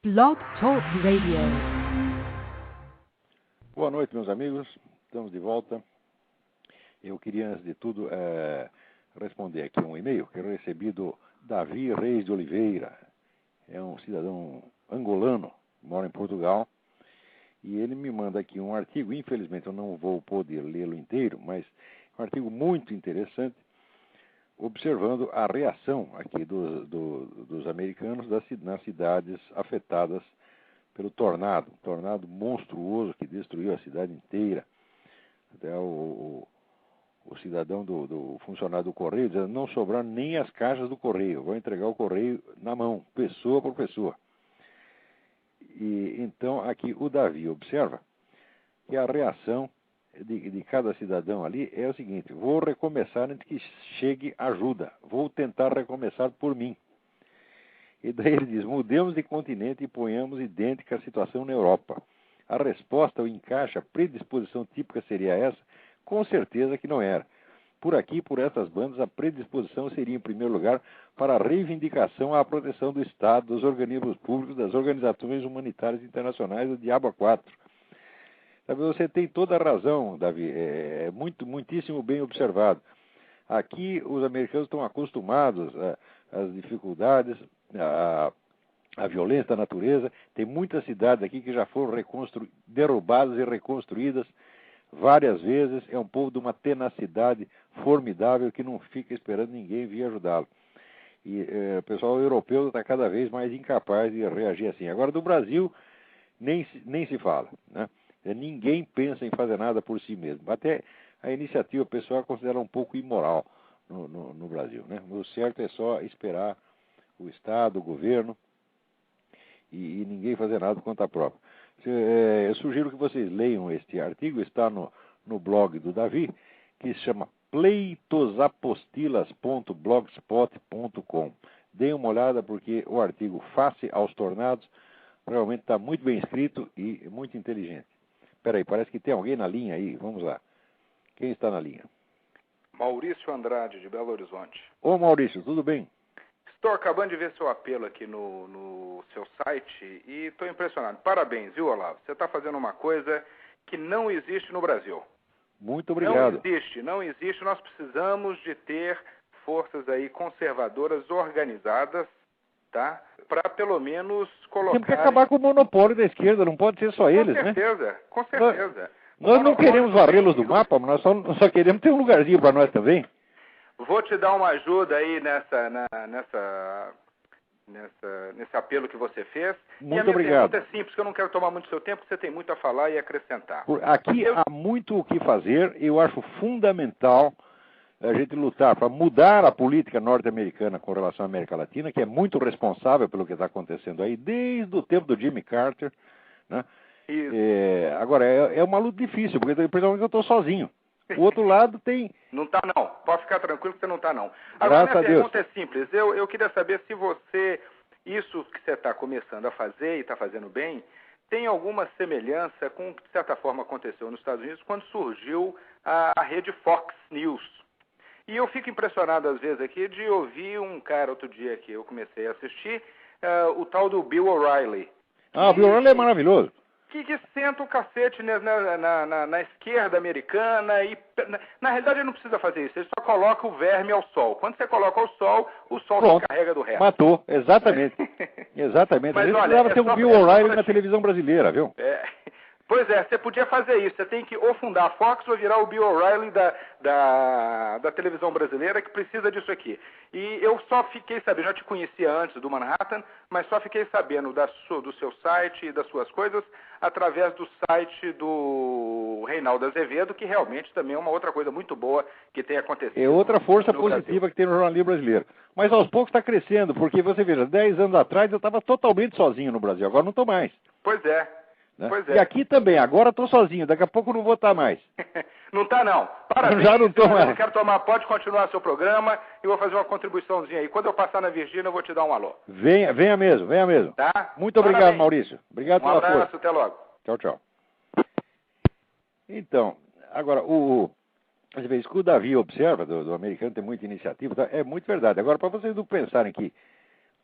Blog Talk Radio. Boa noite, meus amigos. Estamos de volta. Eu queria, antes de tudo, responder aqui um e-mail que eu recebi do Davi Reis de Oliveira. É um cidadão angolano, mora em Portugal. E ele me manda aqui um artigo. Infelizmente, eu não vou poder lê-lo inteiro, mas é um artigo muito interessante, observando a reação aqui dos americanos nas cidades afetadas pelo tornado. Um tornado monstruoso que destruiu a cidade inteira. Até o cidadão do funcionário do correio dizendo: não sobraram nem as caixas do correio, vou entregar o correio na mão, pessoa por pessoa. E então aqui o Davi observa que a reação de cada cidadão ali é o seguinte: vou recomeçar antes que chegue ajuda, vou tentar recomeçar por mim. E daí ele diz: mudemos de continente e ponhamos idêntica a situação na Europa. A resposta, o encaixe, a predisposição típica seria essa? Com certeza que não era. Por aqui, por essas bandas, a predisposição seria, em primeiro lugar, para a reivindicação à proteção do Estado, dos organismos públicos, das organizações humanitárias internacionais, do Diabo a 4. Sabe, você tem toda a razão, Davi. É muitíssimo bem observado. Aqui, os americanos estão acostumados às dificuldades, à violência da natureza. Tem muitas cidades aqui que já foram derrubadas e reconstruídas várias vezes. É um povo de uma tenacidade formidável que não fica esperando ninguém vir ajudá-lo. E o pessoal europeu está cada vez mais incapaz de reagir assim. Agora, do Brasil, nem se fala, né? Ninguém pensa em fazer nada por si mesmo. Até a iniciativa pessoal considera um pouco imoral no Brasil, né? O certo é só esperar o Estado, o governo, e ninguém fazer nada por conta própria. Eu sugiro que vocês leiam este artigo, está no blog do Davi, que se chama pleitosapostilas.blogspot.com. Deem uma olhada, porque o artigo Face aos Tornados realmente está muito bem escrito e muito inteligente. Espera aí, parece que tem alguém na linha aí. Vamos lá. Quem está na linha? Maurício Andrade, de Belo Horizonte. Ô Maurício, tudo bem? Estou acabando de ver seu apelo aqui no seu site e estou impressionado. Parabéns, viu, Olavo? Você está fazendo uma coisa que não existe no Brasil. Muito obrigado. Não existe. Nós precisamos de ter forças aí conservadoras organizadas, tá? Para pelo menos colocar... Temos que acabar com o monopólio da esquerda, não pode ser só eles, né? Com certeza. Nós não queremos varrê-los do mapa, mas nós só queremos ter um lugarzinho para nós também. Vou te dar uma ajuda aí nesse apelo que você fez. Muito obrigado. Pergunta é simples, que eu não quero tomar muito seu tempo, porque você tem muito a falar e acrescentar. Aqui há muito o que fazer. Eu acho fundamental a gente lutar para mudar a política norte-americana com relação à América Latina, que é muito responsável pelo que está acontecendo aí, desde o tempo do Jimmy Carter, né? Agora, é uma luta difícil, porque principalmente eu estou sozinho. O outro lado tem... Não está não, pode ficar tranquilo que você não está não. Agora, minha pergunta é simples, eu queria saber se isso que você está começando a fazer e está fazendo bem, tem alguma semelhança com o que de certa forma aconteceu nos Estados Unidos quando surgiu a rede Fox News. E eu fico impressionado às vezes aqui de ouvir um cara outro dia que eu comecei a assistir, o tal do Bill O'Reilly. O Bill O'Reilly é maravilhoso. Que senta o cacete na esquerda americana e, na realidade, ele não precisa fazer isso, ele só coloca o verme ao sol. Quando você coloca ao sol, o sol se encarrega do resto. Matou, exatamente. Exatamente. Mas, a gente precisava ter um Bill O'Reilly na televisão brasileira, viu? Pois é, você podia fazer isso. Você tem que ou fundar a Fox ou virar o Bill O'Reilly da televisão brasileira, que precisa disso aqui. E eu só fiquei sabendo, já te conhecia antes do Manhattan, mas só fiquei sabendo do seu site e das suas coisas através do site do Reinaldo Azevedo, que realmente também é uma outra coisa muito boa que tem acontecido. É outra força positiva que tem no jornalismo brasileiro. Mas aos poucos está crescendo, porque você veja, 10 anos atrás eu estava totalmente sozinho no Brasil, agora não estou mais. Pois é. Né? Pois é. E aqui também, agora estou sozinho, daqui a pouco não vou estar mais. Não está não. Parabéns. Já não estou mais. Eu quero pode continuar seu programa e vou fazer uma contribuiçãozinha aí. Quando eu passar na Virgínia, eu vou te dar um alô. Venha mesmo. Tá? Muito obrigado, Maurício. Obrigado pela força. Um abraço, até logo. Tchau. Então, agora, às vezes que o Davi observa, do americano tem muita iniciativa, tá? É muito verdade. Agora, para vocês não pensarem que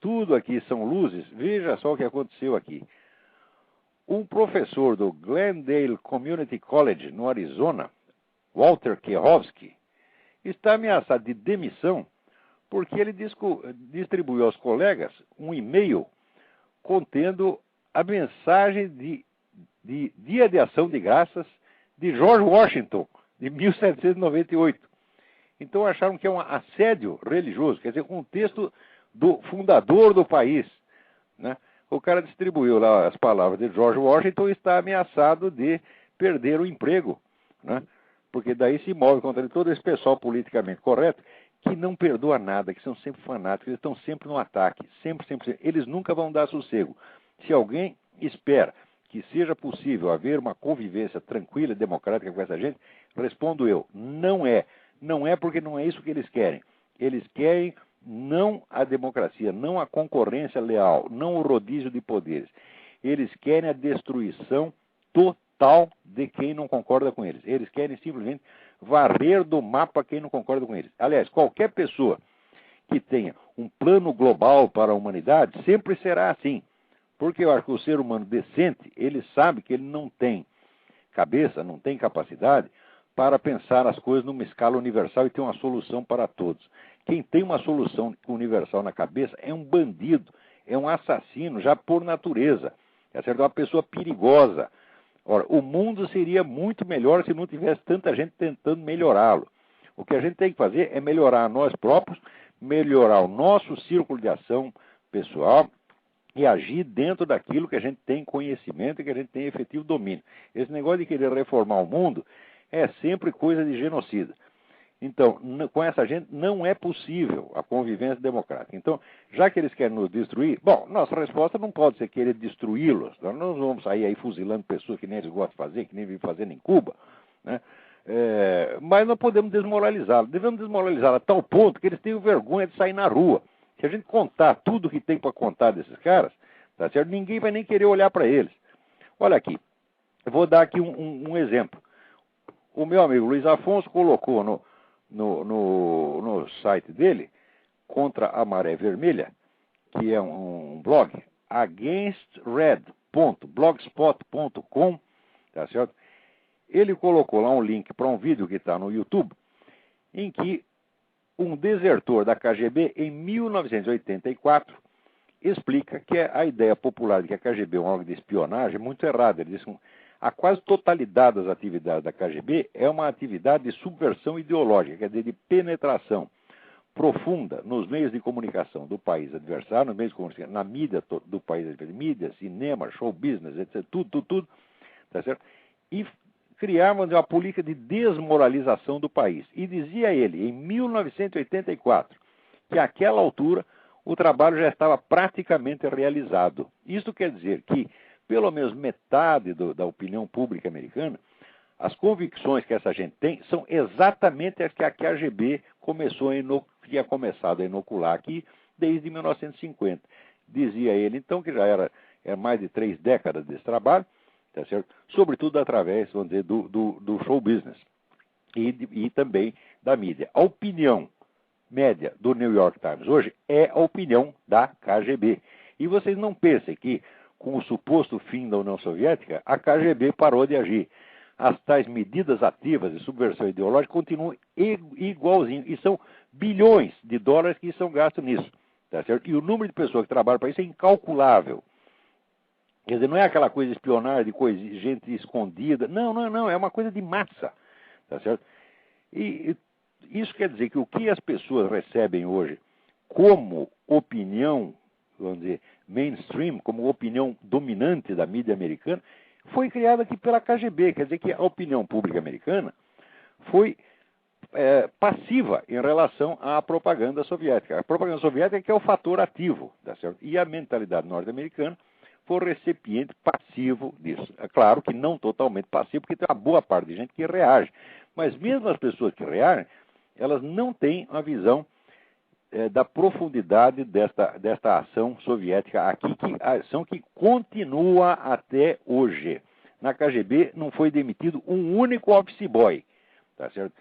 tudo aqui são luzes, veja só o que aconteceu aqui. Um professor do Glendale Community College, no Arizona, Walter Kehowski, está ameaçado de demissão porque ele distribuiu aos colegas um e-mail contendo a mensagem de Dia de Ação de Graças de George Washington, de 1798. Então acharam que é um assédio religioso, quer dizer, um texto do fundador do país, né? O cara distribuiu lá as palavras de George Washington e está ameaçado de perder o emprego, né? Porque daí se move contra ele todo esse pessoal politicamente correto, que não perdoa nada, que são sempre fanáticos, eles estão sempre no ataque, sempre. Eles nunca vão dar sossego. Se alguém espera que seja possível haver uma convivência tranquila e democrática com essa gente, respondo eu, não é. Não é porque não é isso que eles querem. Eles querem não a democracia, não a concorrência leal, não o rodízio de poderes. Eles querem a destruição total de quem não concorda com eles. Eles querem simplesmente varrer do mapa quem não concorda com eles. Aliás, qualquer pessoa que tenha um plano global para a humanidade sempre será assim. Porque eu acho que o ser humano decente, ele sabe que ele não tem cabeça, não tem capacidade para pensar as coisas numa escala universal e ter uma solução para todos. Quem tem uma solução universal na cabeça é um bandido, é um assassino já por natureza. É uma pessoa perigosa. Ora, o mundo seria muito melhor se não tivesse tanta gente tentando melhorá-lo. O que a gente tem que fazer é melhorar nós próprios, melhorar o nosso círculo de ação pessoal e agir dentro daquilo que a gente tem conhecimento e que a gente tem efetivo domínio. Esse negócio de querer reformar o mundo é sempre coisa de genocida. Então, com essa gente não é possível a convivência democrática. Então, já que eles querem nos destruir, bom, nossa resposta não pode ser querer destruí-los. Nós não vamos sair aí fuzilando pessoas que nem eles gostam de fazer, que nem vivem fazendo em Cuba, né? Mas nós podemos desmoralizá-los. Devemos desmoralizá-los a tal ponto que eles tenham vergonha de sair na rua. Se a gente contar tudo que tem para contar desses caras, tá certo? Ninguém vai nem querer olhar para eles. Olha aqui, eu vou dar aqui um exemplo. O meu amigo Luiz Afonso colocou no site dele, Contra a Maré Vermelha, que é um blog, againstred.blogspot.com, tá certo? Ele colocou lá um link para um vídeo que está no YouTube, em que um desertor da KGB, em 1984, explica que a ideia popular de que a KGB é um órgão de espionagem é muito errada. Ele diz que a quase totalidade das atividades da KGB é uma atividade de subversão ideológica, quer dizer, de penetração profunda nos meios de comunicação do país adversário, nos meios de comunicação, na mídia do país adversário, mídia, cinema, show business, etc., tudo, tá certo? E criavam uma política de desmoralização do país. E dizia ele, em 1984, que àquela altura o trabalho já estava praticamente realizado. Isso quer dizer que pelo menos metade da opinião pública americana, as convicções que essa gente tem são exatamente as que a KGB tinha começado a inocular aqui desde 1950. Dizia ele, então, que já era mais de 3 décadas desse trabalho, tá certo? Sobretudo através, vamos dizer, do show business e também da mídia. A opinião média do New York Times hoje é a opinião da KGB. E vocês não pensem que, com o suposto fim da União Soviética, a KGB parou de agir. As tais medidas ativas de subversão ideológica continuam igualzinho. E são bilhões de dólares que são gastos nisso. Tá certo? E o número de pessoas que trabalham para isso é incalculável. Quer dizer, não é aquela coisa de espionagem, de gente escondida. Não. É uma coisa de massa. Tá certo? E isso quer dizer que o que as pessoas recebem hoje como opinião, vamos dizer, mainstream, como opinião dominante da mídia americana, foi criada aqui pela KGB. Quer dizer que a opinião pública americana foi passiva em relação à propaganda soviética. A propaganda soviética que é o fator ativo, tá certo? E a mentalidade norte-americana foi recipiente passivo disso. É claro que não totalmente passivo, porque tem uma boa parte de gente que reage. Mas mesmo as pessoas que reagem, elas não têm uma visão da profundidade desta ação soviética aqui, a ação que continua até hoje. Na KGB não foi demitido um único office boy, tá certo?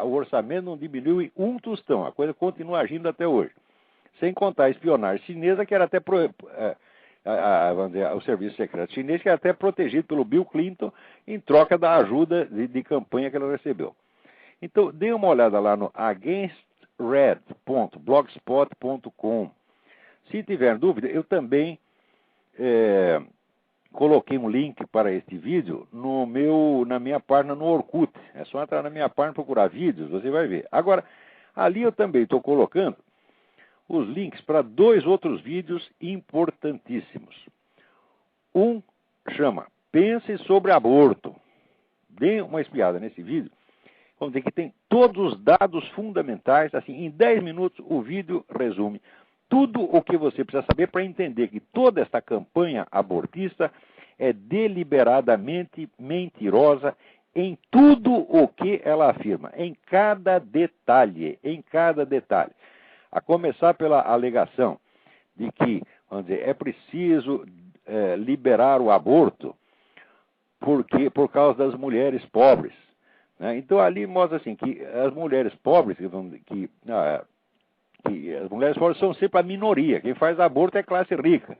O orçamento não diminuiu em um tostão, a coisa continua agindo até hoje. sem contar a espionagem chinesa, que era até vamos dizer, o serviço secreto chinês, que era até protegido pelo Bill Clinton em troca da ajuda de campanha que ela recebeu. Então, dê uma olhada lá no againstred.blogspot.com. Se tiver dúvida, eu também coloquei um link para este vídeo na minha página no Orkut. É só entrar na minha página e procurar vídeos, você vai ver. Agora, ali eu também estou colocando os links para 2 outros vídeos importantíssimos. Um chama Pense sobre Aborto. Dê uma espiada nesse vídeo. Vamos dizer que tem todos os dados fundamentais. Assim, em 10 minutos o vídeo resume tudo o que você precisa saber para entender que toda esta campanha abortista é deliberadamente mentirosa em tudo o que ela afirma, em cada detalhe, A começar pela alegação de que, vamos dizer, é preciso liberar o aborto por causa das mulheres pobres, né? Então ali mostra assim que as mulheres pobres, que as mulheres pobres são sempre a minoria. Quem faz aborto é a classe rica.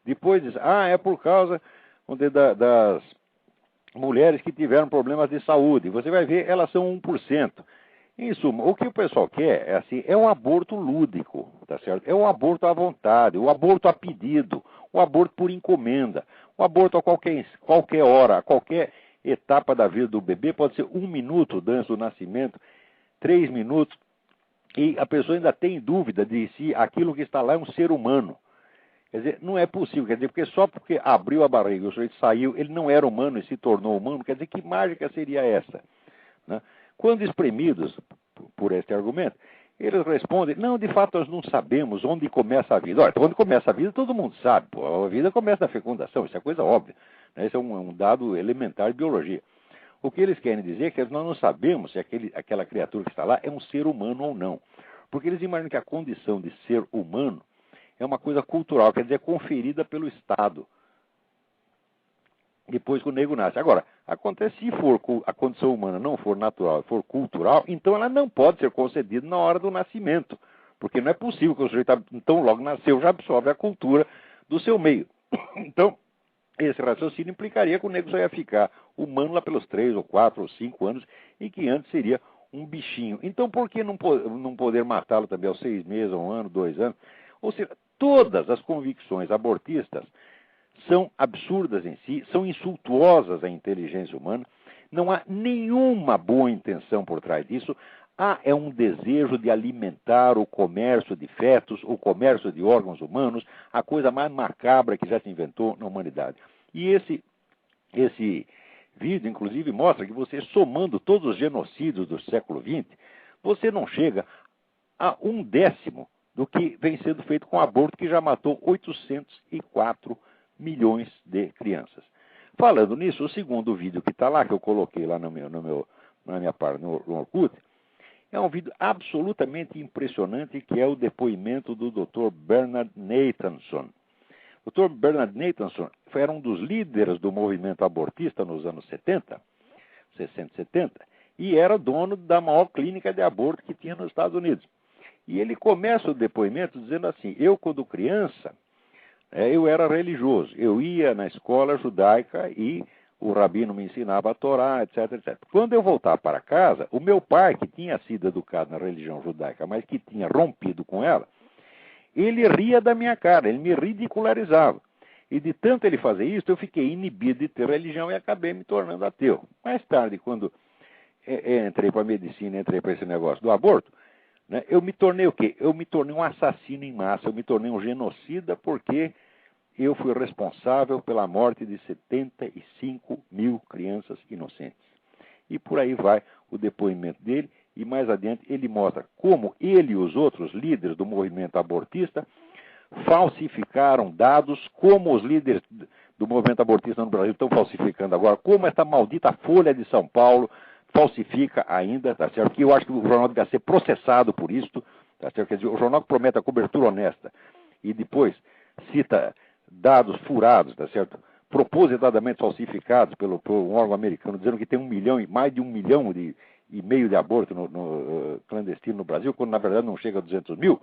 Depois diz, é por causa, vamos dizer, das mulheres que tiveram problemas de saúde. Você vai ver, elas são 1%. Em suma, o que o pessoal quer é um aborto lúdico, tá certo? É um aborto à vontade, o aborto a pedido, o aborto por encomenda, o aborto a qualquer hora, a qualquer etapa da vida do bebê, pode ser 1 minuto antes do nascimento, 3 minutos, e a pessoa ainda tem dúvida de se aquilo que está lá é um ser humano. Quer dizer, não é possível, quer dizer, porque só porque abriu a barriga e o sujeito saiu, ele não era humano e se tornou humano, quer dizer, que mágica seria essa, né? Quando espremidos por este argumento, eles respondem, não, de fato nós não sabemos onde começa a vida. Olha, onde começa a vida todo mundo sabe, pô, a vida começa na fecundação, isso é coisa óbvia, né? Isso é um dado elementar de biologia. O que eles querem dizer é que nós não sabemos se aquela criatura que está lá é um ser humano ou não. Porque eles imaginam que a condição de ser humano é uma coisa cultural, quer dizer, conferida pelo Estado, depois que o nego nasce. Agora, acontece se a condição humana não for natural, for cultural, então ela não pode ser concedida na hora do nascimento. Porque não é possível que o sujeito, então logo nasceu, já absorve a cultura do seu meio. Então, esse raciocínio implicaria que o nego só ia ficar humano lá pelos 3 ou 4 ou 5 anos, e que antes seria um bichinho. Então, por que não poder matá-lo também aos 6 meses, 1 ano, 2 anos? Ou seja, todas as convicções abortistas são absurdas em si, são insultuosas à inteligência humana, não há nenhuma boa intenção por trás disso, é um desejo de alimentar o comércio de fetos, o comércio de órgãos humanos, a coisa mais macabra que já se inventou na humanidade. E esse vídeo, inclusive, mostra que você, somando todos os genocídios do século XX, você não chega a 1/10 do que vem sendo feito com o aborto, que já matou 804 milhões de crianças. Falando nisso, o segundo vídeo que está lá, que eu coloquei lá na minha página no Orkut, é um vídeo absolutamente impressionante, que é o depoimento do Dr. Bernard Nathanson. O Dr. Bernard Nathanson era um dos líderes do movimento abortista nos anos 60, 60, 70, e era dono da maior clínica de aborto que tinha nos Estados Unidos. E ele começa o depoimento dizendo assim, eu quando criança, eu era religioso, eu ia na escola judaica e o rabino me ensinava a Torá, etc, etc. Quando eu voltava para casa, o meu pai, que tinha sido educado na religião judaica, mas que tinha rompido com ela, ele ria da minha cara, ele me ridicularizava. E de tanto ele fazer isso, eu fiquei inibido de ter religião e acabei me tornando ateu. Mais tarde, quando entrei para a medicina, entrei para esse negócio do aborto, né, eu me tornei o quê? Eu me tornei um assassino em massa, eu me tornei um genocida, porque eu fui responsável pela morte de 75 mil crianças inocentes. E por aí vai o depoimento dele, e mais adiante ele mostra como ele e os outros líderes do movimento abortista falsificaram dados, como os líderes do movimento abortista no Brasil estão falsificando agora, como esta maldita Folha de São Paulo falsifica ainda, tá certo? Que eu acho que o jornal deve ser processado por isso, tá certo? Quer dizer, o jornal que promete a cobertura honesta e depois cita dados furados, tá certo? Propositadamente falsificados pelo um órgão americano, dizendo que tem mais de 1,5 milhão de abortos clandestino no Brasil, quando na verdade não chega a 200 mil.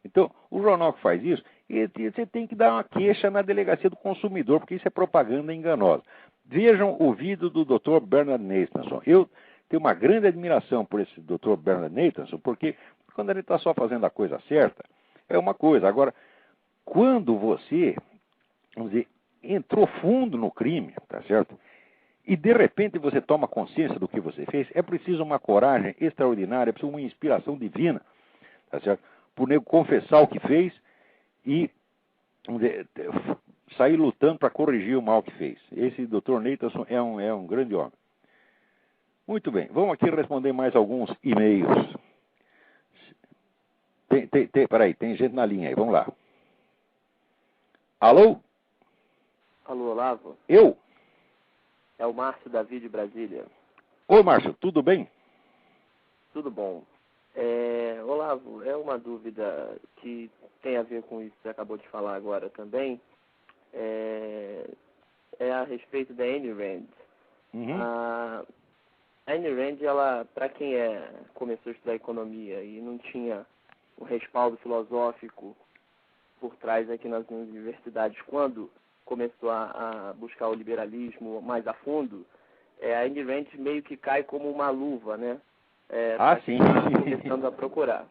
Então, o jornal que faz isso, você tem que dar uma queixa na delegacia do consumidor, porque isso é propaganda enganosa. Vejam o vídeo do Dr. Bernard Nathanson. Eu tenho uma grande admiração por esse Dr. Bernard Nathanson, porque quando ele está só fazendo a coisa certa, é uma coisa. Agora, quando você, vamos dizer, entrou fundo no crime, tá certo? E de repente você toma consciência do que você fez, é preciso uma coragem extraordinária, é preciso uma inspiração divina, tá certo? Por nego confessar o que fez e sair lutando para corrigir o mal que fez. Esse Dr. Nathanson é um grande homem. Muito bem, vamos aqui responder mais alguns e-mails. Peraí, tem gente na linha aí, vamos lá. Alô? Alô, Olavo? Eu? É o Márcio Davi de Brasília. Oi, Márcio, tudo bem? Tudo bom. Olavo, é uma dúvida que tem a ver com isso que você acabou de falar agora também. É a respeito da Ayn Rand. Uhum. A Ayn Rand, ela, para quem começou a estudar economia e não tinha o respaldo filosófico por trás aqui nas universidades, quando começou a buscar o liberalismo mais a fundo, a Ayn Rand meio que cai como uma luva, né? Sim. Começando a procurar.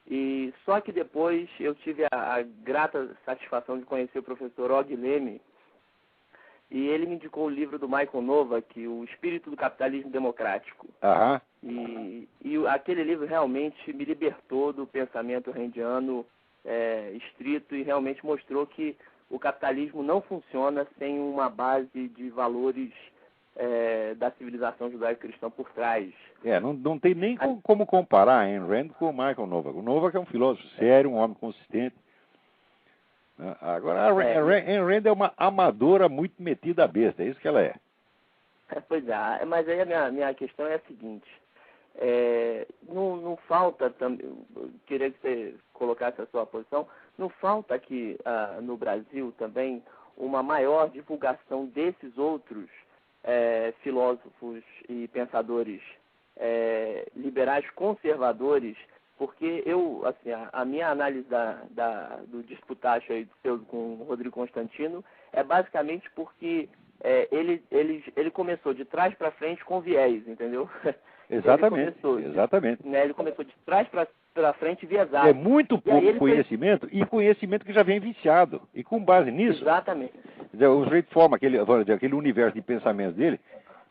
E só que depois eu tive a grata satisfação de conhecer o professor Og Leme, e ele me indicou o livro do Michael Novak, O Espírito do Capitalismo Democrático. Aham. E aquele livro realmente me libertou do pensamento randiano estrito e realmente mostrou que o capitalismo não funciona sem uma base de valores da civilização judaico-cristã por trás. Não tem nem como comparar a Ayn Rand com o Michael Novak. O Novak é um filósofo sério, um homem consistente. Agora, a Ayn Rand é uma amadora muito metida à besta, é isso que ela é. Pois é, mas aí a minha questão é a seguinte, não falta, queria que você colocasse a sua posição, não falta aqui no Brasil também uma maior divulgação desses outros filósofos e pensadores liberais conservadores, porque a minha análise do disputacho aí com o Rodrigo Constantino é basicamente porque ele começou de trás para frente com viés, entendeu? Exatamente. Ele começou de trás para frente viesado. É muito pouco conhecimento e conhecimento que já vem viciado. E com base nisso, exatamente, o sujeito forma aquele universo de pensamentos dele,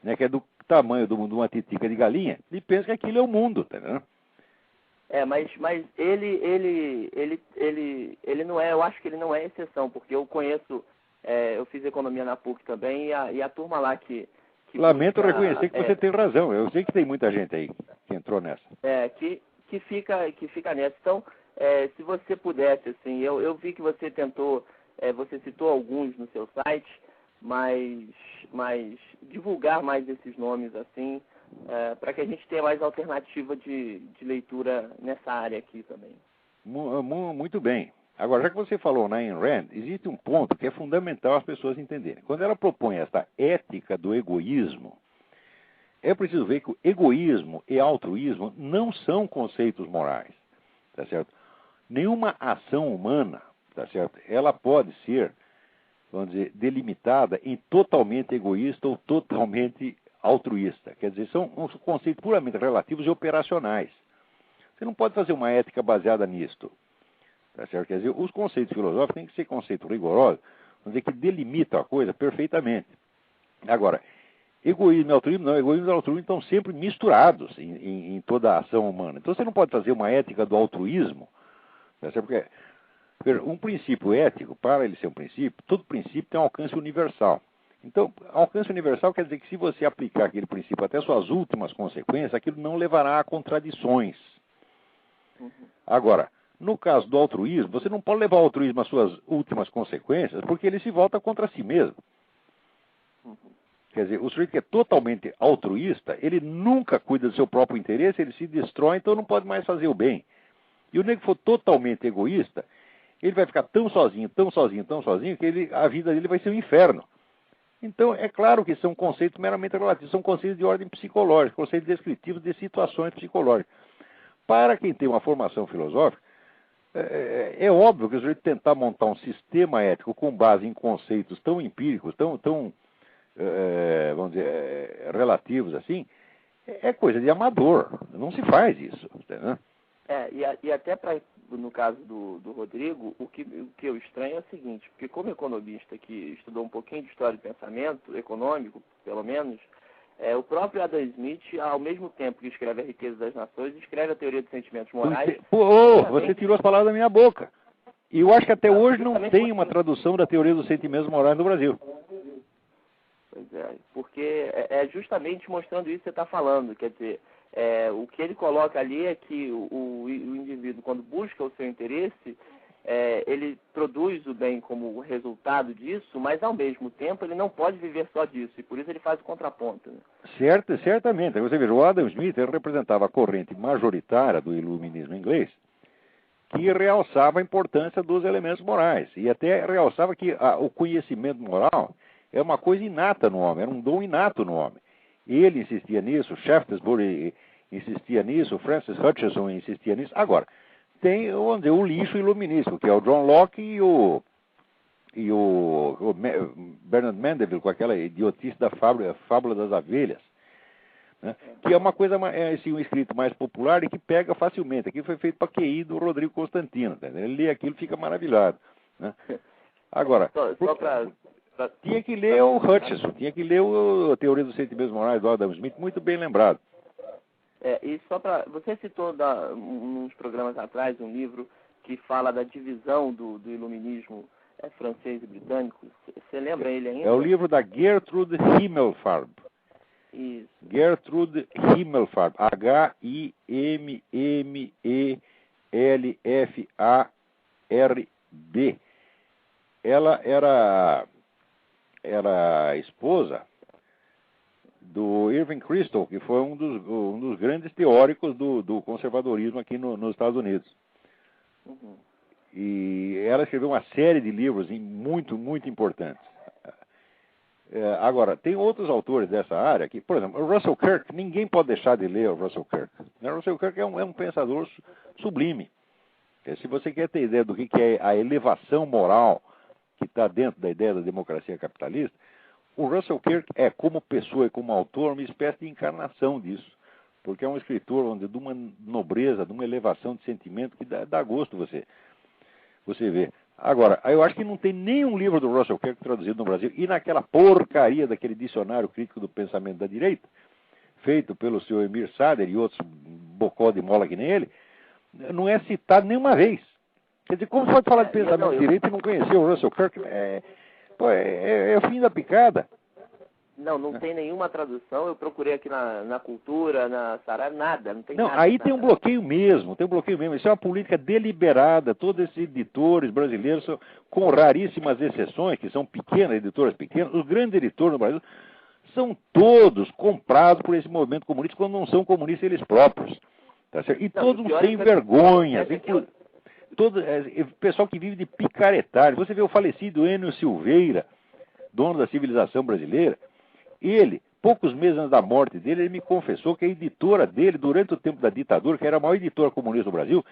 né, que é do tamanho de uma titica de galinha, e pensa que aquilo é o mundo, tá vendo? Mas ele não é, eu acho que ele não é exceção, porque eu conheço, eu fiz economia na PUC também, e a turma lá que lamento reconhecer que você tem razão, eu sei que tem muita gente aí que entrou nessa. Que fica nessa. Então, se você pudesse, assim, eu vi que você tentou, você citou alguns no seu site, mas divulgar mais esses nomes, assim, para que a gente tenha mais alternativa de leitura nessa área aqui também. Muito bem. Agora, já que você falou na Ayn Rand, existe um ponto que é fundamental as pessoas entenderem. Quando ela propõe essa ética do egoísmo, é preciso ver que o egoísmo e altruísmo não são conceitos morais, tá certo? Nenhuma ação humana, tá certo? Ela pode ser, vamos dizer, delimitada em totalmente egoísta ou totalmente altruísta. Quer dizer, são uns conceitos puramente relativos e operacionais. Você não pode fazer uma ética baseada nisto. Tá certo? Quer dizer, os conceitos filosóficos têm que ser conceitos rigorosos, vamos dizer, que delimitam a coisa perfeitamente. Agora, egoísmo e altruísmo não, egoísmo e altruísmo estão sempre misturados em toda a ação humana. Então você não pode fazer uma ética do altruísmo, tá certo? Porque um princípio ético, para ele ser um princípio, todo princípio tem um alcance universal. Então, alcance universal quer dizer que se você aplicar aquele princípio até suas últimas consequências, aquilo não levará a contradições. Agora, no caso do altruísmo, você não pode levar o altruísmo às suas últimas consequências, porque ele se volta contra si mesmo. Quer dizer, o sujeito que é totalmente altruísta, ele nunca cuida do seu próprio interesse, ele se destrói, então não pode mais fazer o bem. E o nego que for totalmente egoísta, ele vai ficar tão sozinho, que a vida dele vai ser um inferno. Então, é claro que são conceitos meramente relativos, são conceitos de ordem psicológica, conceitos descritivos de situações psicológicas. Para quem tem uma formação filosófica, É óbvio que o sujeito tentar montar um sistema ético com base em conceitos tão empíricos, tão vamos dizer, relativos assim, é coisa de amador. Não se faz isso. Né? E até no caso do Rodrigo, o que eu estranho é o seguinte, porque como economista que estudou um pouquinho de história de pensamento, econômico, pelo menos, o próprio Adam Smith, ao mesmo tempo que escreve A Riqueza das Nações, escreve a Teoria dos Sentimentos Morais. Você tirou as palavras da minha boca. E eu acho que até hoje não tem uma tradução da Teoria dos Sentimentos Morais no Brasil. Pois é, porque é justamente mostrando isso que você está falando. Quer dizer, o que ele coloca ali é que o indivíduo, quando busca o seu interesse, ele produz o bem como resultado disso, mas ao mesmo tempo ele não pode viver só disso, e por isso ele faz o contraponto. Né? Certamente. Você veja, o Adam Smith ele representava a corrente majoritária do iluminismo inglês, que realçava a importância dos elementos morais, e até realçava que o conhecimento moral é uma coisa inata no homem, era um dom inato no homem. Ele insistia nisso, Shaftesbury insistia nisso, Francis Hutcheson insistia nisso. Agora, tem, vamos dizer, o lixo iluminístico, que é o John Locke e o Bernard Mandeville, com aquela idiotice da fábula das abelhas, né? Que é uma coisa, assim, um escrito mais popular e que pega facilmente. Aqui foi feito para QI do Rodrigo Constantino. Tá? Ele lê aquilo e fica maravilhado. Né? Agora, tinha que ler o Hutcheson, tinha que ler a Teoria dos Sentimentos Morais do Adam Smith, muito bem lembrado. E só para... Você citou uns programas atrás um livro que fala da divisão do iluminismo francês e britânico. Você lembra ele ainda? É o livro da Gertrude Himmelfarb. Isso. Gertrude Himmelfarb. Himmelfarb. Ela era esposa do Irving Kristol, que foi um dos grandes teóricos do conservadorismo aqui nos Estados Unidos. Uhum. E ela escreveu uma série de livros muito, muito importantes. Agora, tem outros autores dessa área que, por exemplo, o Russell Kirk, ninguém pode deixar de ler o Russell Kirk. O Russell Kirk é um pensador sublime. Se você quer ter ideia do que é a elevação moral que está dentro da ideia da democracia capitalista, o Russell Kirk é, como pessoa e como autor, uma espécie de encarnação disso. Porque é um escritor de uma nobreza, de uma elevação de sentimento que dá gosto você ver. Agora, eu acho que não tem nenhum livro do Russell Kirk traduzido no Brasil, e naquela porcaria daquele dicionário crítico do pensamento da direita, feito pelo seu Emir Sader e outros bocó de mola que nem ele, não é citado nenhuma vez. Quer dizer, como você pode falar de pensamento de direita e não conhecer o Russell Kirk? É o fim da picada. Não tem nenhuma tradução. Eu procurei aqui na Cultura, na Saraiva, nada. Não tem nada. Aí tem um bloqueio mesmo, Isso é uma política deliberada. Todos esses editores brasileiros, com raríssimas exceções, que são editoras pequenas, os grandes editores no Brasil são todos comprados por esse movimento comunista, quando não são comunistas eles próprios. Tá certo? E todos têm vergonhas. Pessoal que vive de picaretagem. Você vê o falecido Enio Silveira, dono da civilização brasileira, ele, poucos meses antes da morte dele, ele me confessou que a editora dele, durante o tempo da ditadura, que era a maior editora comunista do Brasil,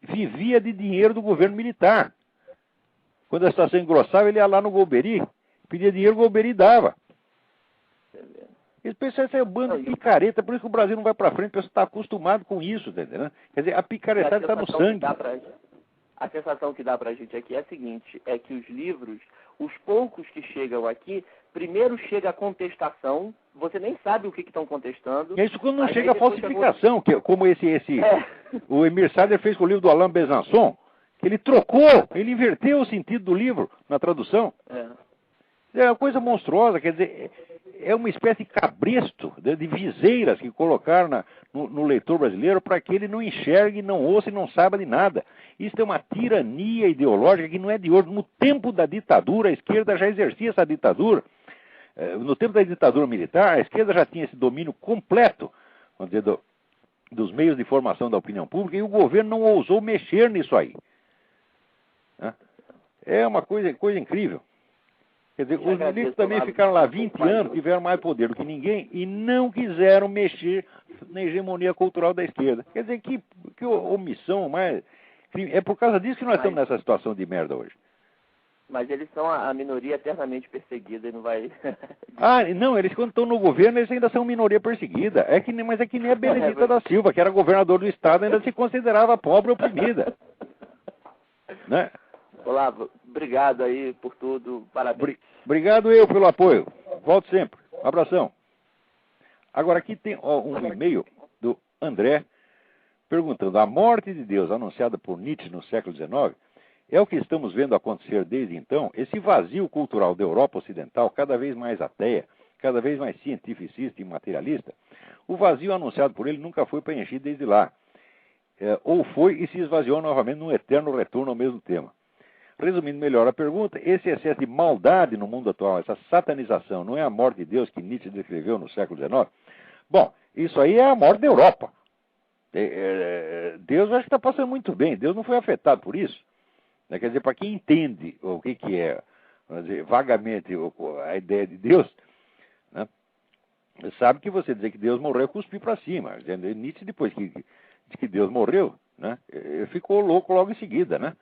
vivia de dinheiro do governo militar. Quando a situação engrossava, ele ia lá no Golbery, pedia dinheiro, o Golbery dava. Esse pessoal é um bando de picareta, por isso que o Brasil não vai para frente, o pessoal está acostumado com isso, tá entendendo? Quer dizer, a picaretada está no sangue. A sensação que dá pra gente aqui é a seguinte, é que os livros, os poucos que chegam aqui, primeiro chega a contestação, você nem sabe o que estão contestando. É isso quando não chega a falsificação, que, como o Emir Sader fez com o livro do Alain Besançon, que ele ele inverteu o sentido do livro na tradução. É uma coisa monstruosa, quer dizer, é uma espécie de cabresto, de viseiras que colocaram no leitor brasileiro para que ele não enxergue, não ouça e não saiba de nada. Isso é uma tirania ideológica que não é de hoje. No tempo da ditadura, a esquerda já exercia essa ditadura. No tempo da ditadura militar, a esquerda já tinha esse domínio completo, vamos dizer, dos meios de formação da opinião pública, e o governo não ousou mexer nisso aí. É uma coisa incrível. Quer dizer, os militares também ficaram lá 20 anos, tiveram mais poder do que ninguém e não quiseram mexer na hegemonia cultural da esquerda. Quer dizer, que omissão mais É por causa disso que nós estamos nessa situação de merda hoje. Mas eles são a minoria eternamente perseguida e não vai... Não, eles quando estão no governo, eles ainda são minoria perseguida. Mas é que nem a Benedita da Silva, que era governador do estado, ainda se considerava pobre e oprimida. Né? Olavo, obrigado aí por tudo, parabéns. Obrigado eu pelo apoio. Volto sempre. Abração. Agora aqui tem um e-mail do André perguntando: a morte de Deus anunciada por Nietzsche no século XIX é o que estamos vendo acontecer desde então? Esse vazio cultural da Europa Ocidental, cada vez mais ateia, cada vez mais cientificista e materialista, o vazio anunciado por ele nunca foi preenchido desde lá. Ou foi e se esvaziou novamente num eterno retorno ao mesmo tema. Resumindo melhor a pergunta, esse excesso de maldade no mundo atual, essa satanização, não é a morte de Deus que Nietzsche descreveu no século XIX? Bom, isso aí é a morte da Europa. Deus acho que está passando muito bem, Deus não foi afetado por isso. Quer dizer, para quem entende o que é, vamos dizer, vagamente a ideia de Deus, né, sabe que você dizer que Deus morreu é cuspir para cima. Nietzsche, depois que Deus morreu, né, ficou louco logo em seguida, né?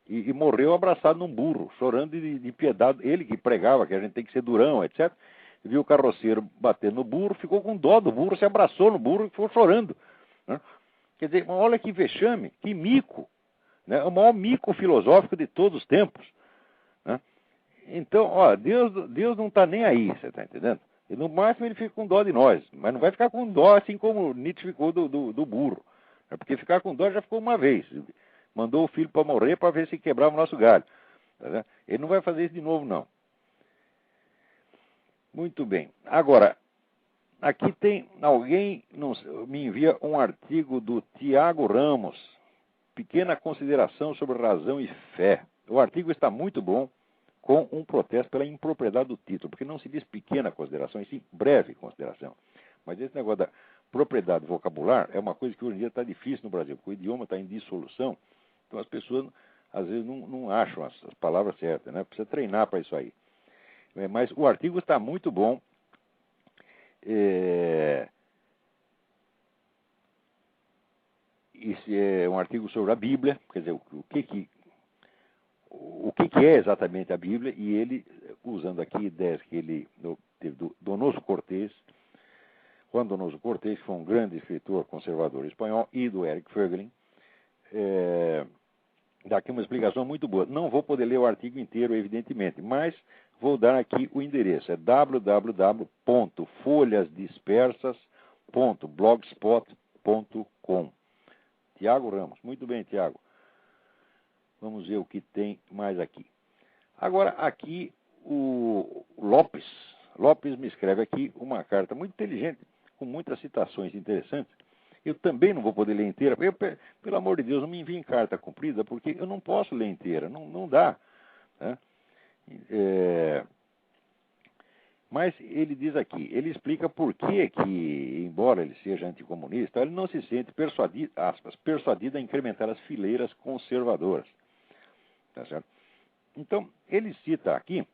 E morreu abraçado num burro, chorando de piedade. Ele que pregava que a gente tem que ser durão, etc. Viu o carroceiro bater no burro, ficou com dó do burro, se abraçou no burro e ficou chorando. Né? Quer dizer, olha que vexame, que mico. Né? O maior mico filosófico de todos os tempos. Né? Então, Deus não está nem aí, você está entendendo? E no máximo ele fica com dó de nós, mas não vai ficar com dó assim como Nietzsche ficou do burro. Porque ficar com dó já ficou uma vez. Mandou o filho para morrer para ver se quebrava o nosso galho. Tá? Ele não vai fazer isso de novo, não. Muito bem. Agora, aqui tem alguém me envia um artigo do Tiago Ramos. Pequena consideração sobre razão e fé. O artigo está muito bom, com um protesto pela impropriedade do título, porque não se diz pequena consideração, e sim breve consideração. Mas esse negócio da propriedade vocabular é uma coisa que hoje em dia está difícil no Brasil, porque o idioma está em dissolução, então as pessoas às vezes não acham as palavras certas, né? Precisa treinar para isso aí. Mas o artigo está muito bom. Esse é um artigo sobre a Bíblia, quer dizer, o que é exatamente a Bíblia, e ele, usando aqui ideias que ele teve do Donoso Cortés, Juan Donoso Cortés, que foi um grande escritor conservador espanhol, e do Eric Voegelin, dá aqui uma explicação muito boa. Não vou poder ler o artigo inteiro, evidentemente, mas vou dar aqui o endereço. É www.folhasdispersas.blogspot.com. Tiago Ramos. Muito bem, Tiago. Vamos ver o que tem mais aqui. Agora, aqui, o Lopes. Lopes me escreve aqui uma carta muito inteligente, com muitas citações interessantes. Eu também não vou poder ler inteira. Pelo amor de Deus, não me enviem carta comprida, porque eu não posso ler inteira. Não dá. Né? Mas ele diz aqui, ele explica por que, embora ele seja anticomunista, ele não se sente persuadido a incrementar as fileiras conservadoras. Tá certo? Então, ele cita aqui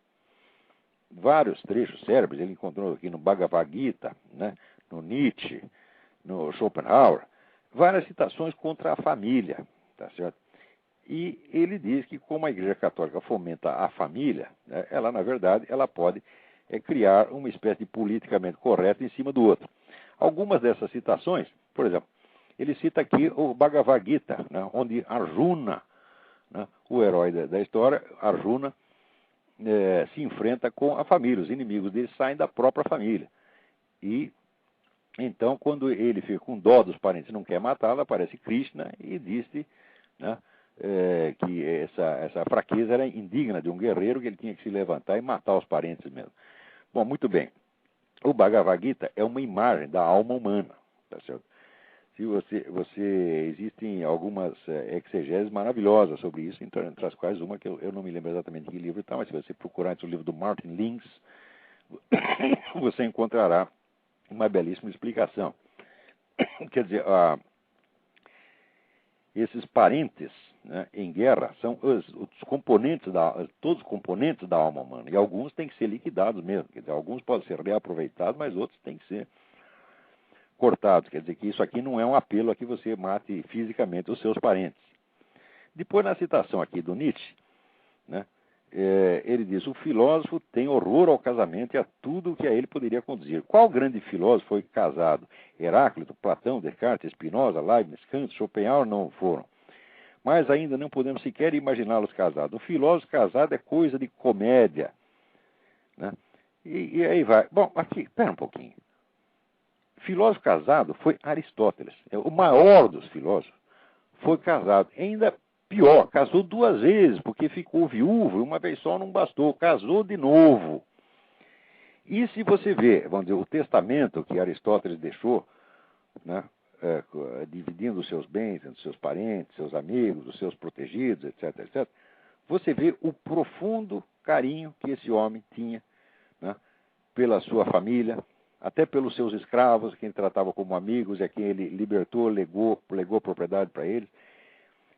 vários trechos célebres, ele encontrou aqui no Bhagavad Gita, né, no Nietzsche, no Schopenhauer, várias citações contra a família. Tá certo? E ele diz que como a Igreja Católica fomenta a família, né, ela, na verdade, ela pode criar uma espécie de politicamente correto em cima do outro. Algumas dessas citações, por exemplo, ele cita aqui o Bhagavad Gita, né, onde Arjuna, né, o herói da história, Arjuna, se enfrenta com a família. Os inimigos dele saem da própria família. E então, quando ele fica com dó dos parentes e não quer matá-lo, aparece Krishna e disse, né, que essa fraqueza era indigna de um guerreiro, que ele tinha que se levantar e matar os parentes mesmo. Bom, muito bem. O Bhagavad Gita é uma imagem da alma humana, tá certo? Existem algumas exegeses maravilhosas sobre isso, entre as quais uma que eu não me lembro exatamente que livro está, mas se você procurar entre o livro do Martin Lings, você encontrará uma belíssima explicação. Quer dizer, esses parentes, né, em guerra são todos os componentes da alma humana, e alguns têm que ser liquidados mesmo. Quer dizer, alguns podem ser reaproveitados, mas outros têm que ser cortados. Quer dizer que isso aqui não é um apelo a que você mate fisicamente os seus parentes. Depois, na citação aqui do Nietzsche, né, ele diz: o filósofo tem horror ao casamento e a tudo o que a ele poderia conduzir. Qual grande filósofo foi casado? Heráclito, Platão, Descartes, Spinoza, Leibniz, Kant, Schopenhauer não foram. Mas ainda não podemos sequer imaginá-los casados. Um filósofo casado é coisa de comédia. Né? E aí vai. Bom, aqui, espera um pouquinho. Filósofo casado foi Aristóteles. O maior dos filósofos foi casado. Ainda pior, casou 2 vezes, porque ficou viúvo e uma vez só não bastou. Casou de novo. E se você vê, vamos dizer, o testamento que Aristóteles deixou, né, dividindo os seus bens entre seus parentes, seus amigos, os seus protegidos, etc., etc., você vê o profundo carinho que esse homem tinha, né, pela sua família, até pelos seus escravos, quem ele tratava como amigos e a quem ele libertou, legou propriedade para eles.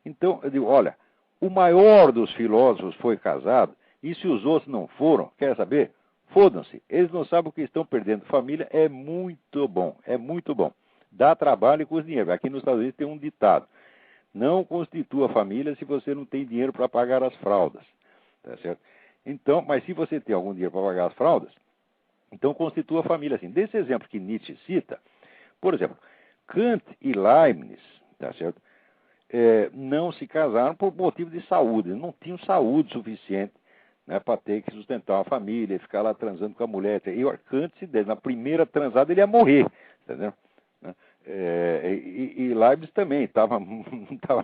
Então, eu digo, olha, o maior dos filósofos foi casado, e se os outros não foram, quer saber? Fodam-se, eles não sabem o que estão perdendo. Família é muito bom, é muito bom. Dá trabalho e custa dinheiro. Aqui nos Estados Unidos tem um ditado: não constitua família se você não tem dinheiro para pagar as fraldas. Tá certo? Então, mas se você tem algum dinheiro para pagar as fraldas, então constitua a família assim. Desse exemplo que Nietzsche cita, por exemplo, Kant e Leibniz, tá certo? Não se casaram por motivo de saúde. Eles não tinham saúde suficiente, né, para ter que sustentar uma família e ficar lá transando com a mulher. E o Kant, na primeira transada, ele ia morrer. Entendeu? E Leibniz também estava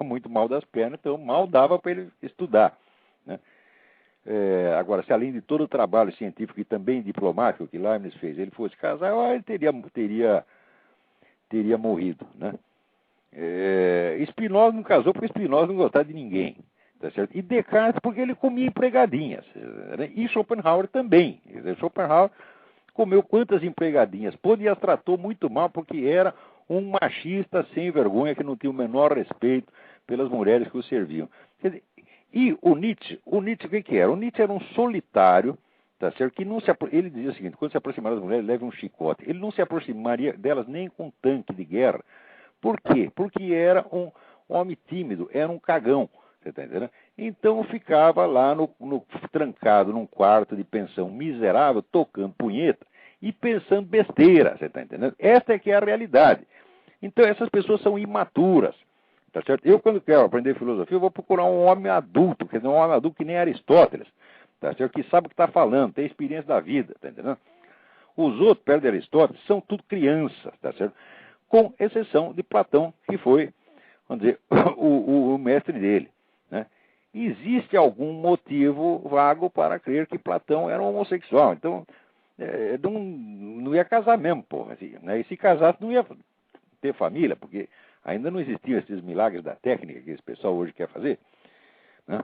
muito mal das pernas, então mal dava para ele estudar. Né? Agora, se além de todo o trabalho científico e também diplomático que Leibniz fez, ele fosse casar, ele teria morrido. Né? Spinoza não casou porque Spinoza não gostava de ninguém. Tá certo? E Descartes porque ele comia empregadinhas. Né? E Schopenhauer também. Schopenhauer comeu quantas empregadinhas pôde e as tratou muito mal porque era um machista sem vergonha que não tinha o menor respeito pelas mulheres que o serviam. Quer dizer, e o Nietzsche o que era? O Nietzsche era um solitário, tá certo? Que não se ele dizia o seguinte: quando se aproximar das mulheres, leve um chicote. Ele não se aproximaria delas nem com um tanque de guerra. Por quê? Porque era um homem tímido, era um cagão. Você está entendendo? Então ficava lá trancado num quarto de pensão miserável, tocando punheta e pensando besteira. Você está entendendo? Esta é que é a realidade. Então essas pessoas são imaturas. Tá certo? Eu, quando quero aprender filosofia, eu vou procurar um homem adulto, quer dizer, um homem adulto que nem Aristóteles, tá certo? Que sabe o que está falando, tem experiência da vida, tá entendendo? Os outros, perto de Aristóteles, são tudo crianças, tá certo? Com exceção de Platão, que foi, vamos dizer, o mestre dele. Né? Existe algum motivo vago para crer que Platão era um homossexual. Então, não ia casar mesmo, porra. Assim, né? E se casasse, não ia ter família, porque ainda não existiam esses milagres da técnica que esse pessoal hoje quer fazer. Né?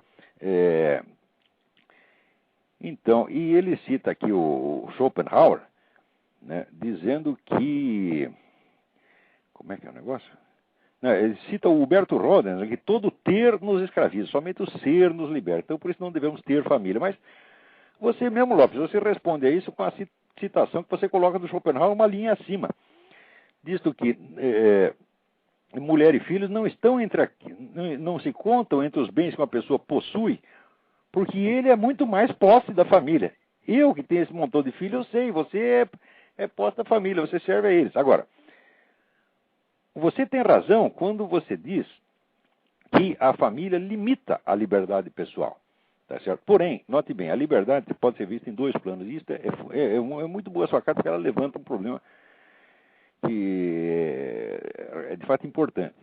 Então, e ele cita aqui o Schopenhauer, né, dizendo que... Como é que é o negócio? Ele cita o Huberto Roden, que todo ter nos escraviza, somente o ser nos liberta. Então, por isso não devemos ter família. Mas você mesmo, Lopes, você responde a isso com a citação que você coloca do Schopenhauer uma linha acima. Diz que mulher e filhos não estão não se contam entre os bens que uma pessoa possui, porque ele é muito mais posse da família. Eu, que tenho esse montão de filhos, eu sei, você é posse da família, você serve a eles. Agora, você tem razão quando você diz que a família limita a liberdade pessoal. Tá certo? Porém, note bem, a liberdade pode ser vista em 2 planos. Isso é muito boa a sua carta, porque ela levanta um problema que é de fato importante.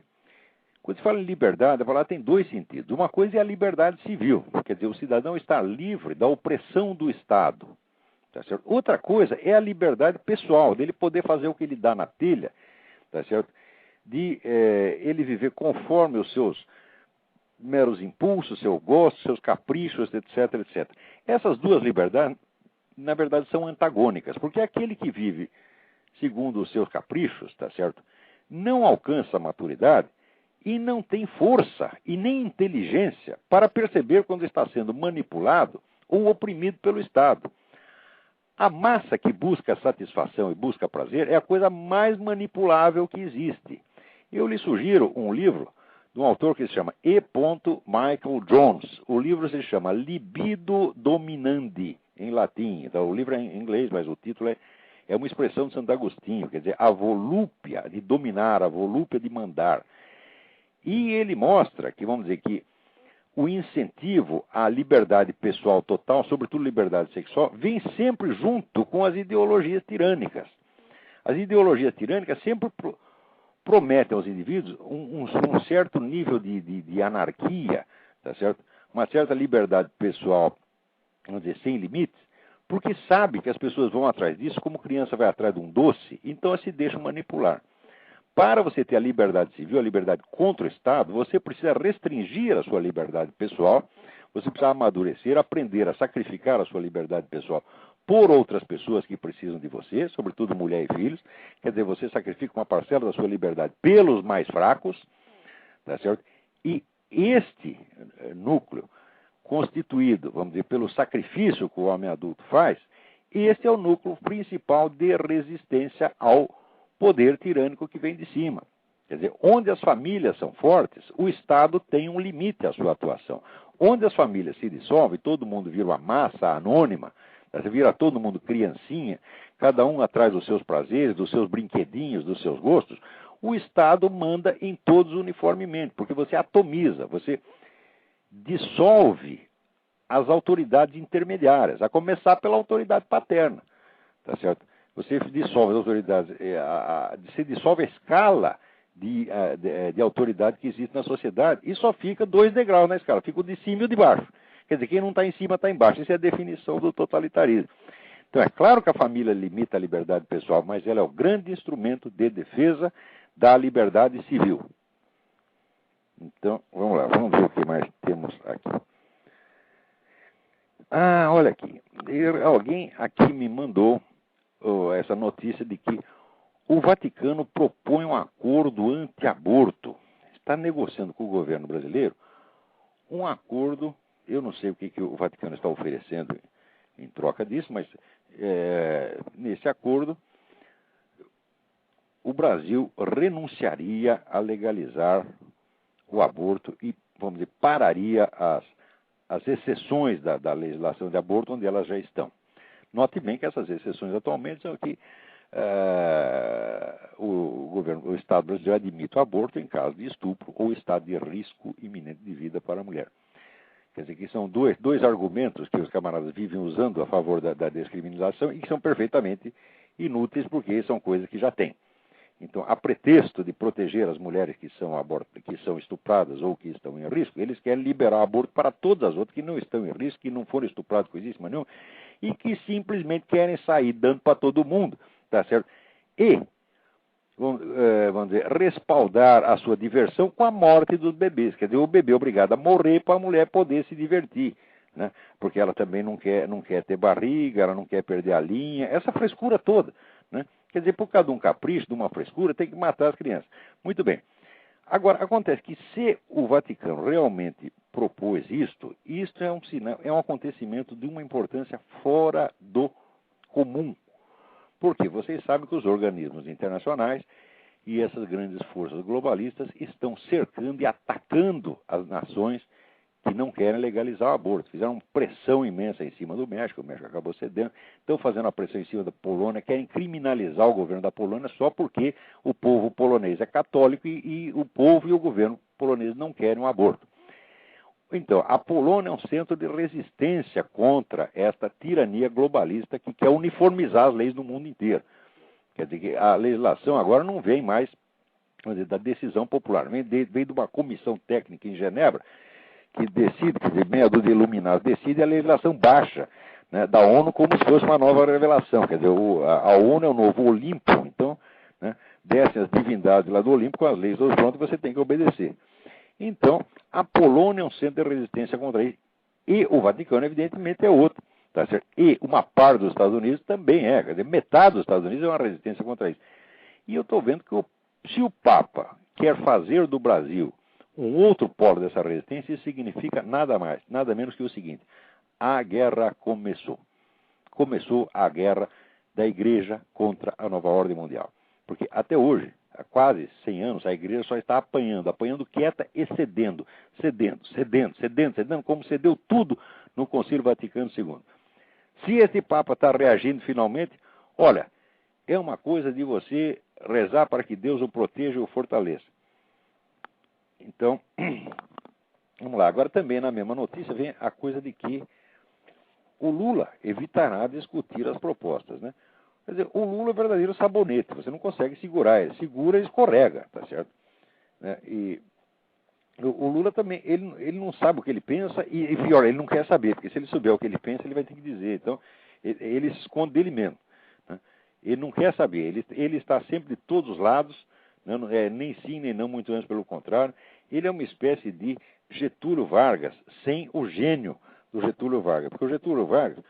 Quando se fala em liberdade, a palavra tem 2 sentidos. Uma coisa é a liberdade civil, quer dizer, o cidadão está livre da opressão do Estado. Tá certo? Outra coisa é a liberdade pessoal, dele poder fazer o que ele dá na telha, tá certo? De ele viver conforme os seus meros impulsos, seu gosto, seus caprichos, etc, etc. Essas 2 liberdades, na verdade, são antagônicas, porque aquele que vive segundo os seus caprichos, tá certo, não alcança a maturidade e não tem força e nem inteligência para perceber quando está sendo manipulado ou oprimido pelo Estado. A massa que busca satisfação e busca prazer é a coisa mais manipulável que existe. Eu lhe sugiro um livro, de um autor que se chama E. Michael Jones. O livro se chama Libido Dominandi, em latim. Então, o livro é em inglês, mas o título é uma expressão de Santo Agostinho, quer dizer, a volúpia de dominar, a volúpia de mandar. E ele mostra que, vamos dizer, que o incentivo à liberdade pessoal total, sobretudo liberdade sexual, vem sempre junto com as ideologias tirânicas. As ideologias tirânicas sempre prometem aos indivíduos um certo nível de anarquia, tá certo? Uma certa liberdade pessoal, vamos dizer, sem limites, porque sabe que as pessoas vão atrás disso como criança vai atrás de um doce, então se deixam manipular. Para você ter a liberdade civil, a liberdade contra o Estado, você precisa restringir a sua liberdade pessoal, você precisa amadurecer, aprender a sacrificar a sua liberdade pessoal por outras pessoas que precisam de você, sobretudo mulher e filhos. Quer dizer, você sacrifica uma parcela da sua liberdade pelos mais fracos, tá certo? E este núcleo, constituído, vamos dizer, pelo sacrifício que o homem adulto faz, este é o núcleo principal de resistência ao poder tirânico que vem de cima. Quer dizer, onde as famílias são fortes, o Estado tem um limite à sua atuação. Onde as famílias se dissolvem, todo mundo vira uma massa anônima, vira todo mundo criancinha, cada um atrás dos seus prazeres, dos seus brinquedinhos, dos seus gostos, o Estado manda em todos uniformemente, porque você atomiza, você dissolve as autoridades intermediárias, a começar pela autoridade paterna, tá certo? Você dissolve as autoridades, você dissolve a escala de autoridade que existe na sociedade e só fica 2 degraus na escala, fica o de cima e o de baixo. Quer dizer, quem não está em cima está embaixo. Isso é a definição do totalitarismo. Então, é claro que a família limita a liberdade pessoal, mas ela é o grande instrumento de defesa da liberdade civil. Então, vamos lá, vamos ver o que mais temos aqui. Ah, olha aqui. Alguém aqui me mandou essa notícia de que o Vaticano propõe um acordo anti-aborto. Está negociando com o governo brasileiro um acordo. Eu não sei o que o Vaticano está oferecendo em troca disso, mas nesse acordo o Brasil renunciaria a legalizar o aborto e, vamos dizer, pararia as exceções da legislação de aborto onde elas já estão. Note bem que essas exceções atualmente são que o Estado brasileiro admite o aborto em caso de estupro ou estado de risco iminente de vida para a mulher. Quer dizer, que são dois argumentos que os camaradas vivem usando a favor da descriminalização e que são perfeitamente inúteis porque são coisas que já têm. Então, a pretexto de proteger as mulheres que são estupradas ou que estão em risco, eles querem liberar o aborto para todas as outras que não estão em risco, que não foram estupradas coisíssima nenhuma, e que simplesmente querem sair dando para todo mundo, tá certo? E, vamos dizer, respaldar a sua diversão com a morte dos bebês. Quer dizer, o bebê é obrigado a morrer para a mulher poder se divertir, né? Porque ela também não quer ter barriga, ela não quer perder a linha, essa frescura toda, né? Quer dizer, por causa de um capricho, de uma frescura, tem que matar as crianças. Muito bem. Agora, acontece que se o Vaticano realmente propôs isto é um sinal, é um acontecimento de uma importância fora do comum. Porque vocês sabem que os organismos internacionais e essas grandes forças globalistas estão cercando e atacando as nações que não querem legalizar o aborto. Fizeram pressão imensa em cima do México, o México acabou cedendo. Estão fazendo uma pressão em cima da Polônia, querem criminalizar o governo da Polônia só porque o povo polonês é católico e o povo e o governo polonês não querem um aborto. Então, a Polônia é um centro de resistência contra esta tirania globalista que quer uniformizar as leis no mundo inteiro. Quer dizer que a legislação agora não vem mais, vamos dizer, da decisão popular, vem de uma comissão técnica em Genebra que decide, quer dizer, meia dúzia de iluminados decide a legislação baixa, né, da ONU como se fosse uma nova revelação. Quer dizer, a ONU é o novo Olimpo, então, né, descem as divindades lá do Olimpo com as leis do pronto e você tem que obedecer. Então, a Polônia é um centro de resistência contra isso. E o Vaticano, evidentemente, é outro. Tá certo? E uma parte dos Estados Unidos também é. Quer dizer, metade dos Estados Unidos é uma resistência contra isso. E eu estou vendo que se o Papa quer fazer do Brasil um outro polo dessa resistência, isso significa nada mais, nada menos que o seguinte: a guerra começou. Começou a guerra da Igreja contra a nova ordem mundial. Porque até hoje, há quase 100 anos, a igreja só está apanhando quieta e cedendo, como cedeu tudo no Concílio Vaticano II. Se este Papa está reagindo finalmente, olha, é uma coisa de você rezar para que Deus o proteja e o fortaleça. Então, vamos lá. Agora também na mesma notícia vem a coisa de que o Lula evitará discutir as propostas, né? Quer dizer, o Lula é verdadeiro sabonete, você não consegue segurar, ele segura e escorrega, tá certo? Né? E o Lula também, ele não sabe o que ele pensa e pior, ele não quer saber, porque se ele souber o que ele pensa, ele vai ter que dizer. Então, ele se esconde dele mesmo. Né? Ele não quer saber, ele está sempre de todos os lados, né? Nem sim, nem não, muito menos pelo contrário. Ele é uma espécie de Getúlio Vargas, sem o gênio do Getúlio Vargas. Porque o Getúlio Vargas,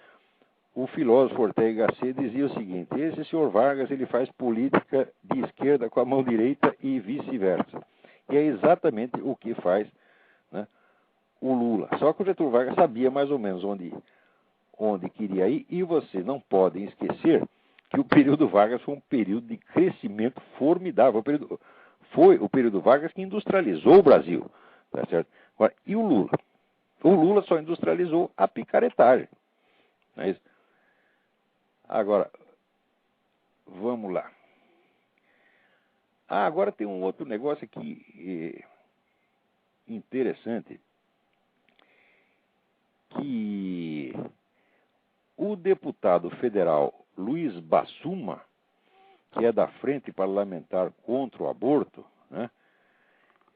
o filósofo Ortega Gasset dizia o seguinte: esse senhor Vargas, ele faz política de esquerda com a mão direita e vice-versa. E é exatamente o que faz, né, o Lula. Só que o Getúlio Vargas sabia mais ou menos onde queria ir, e você não pode esquecer que o período Vargas foi um período de crescimento formidável. Foi o período Vargas que industrializou o Brasil. Tá certo? Agora, e o Lula? O Lula só industrializou a picaretagem. Não é isso? Agora, vamos lá. Agora tem um outro negócio aqui interessante, que o deputado federal Luiz Bassuma, que é da Frente Parlamentar contra o Aborto, né,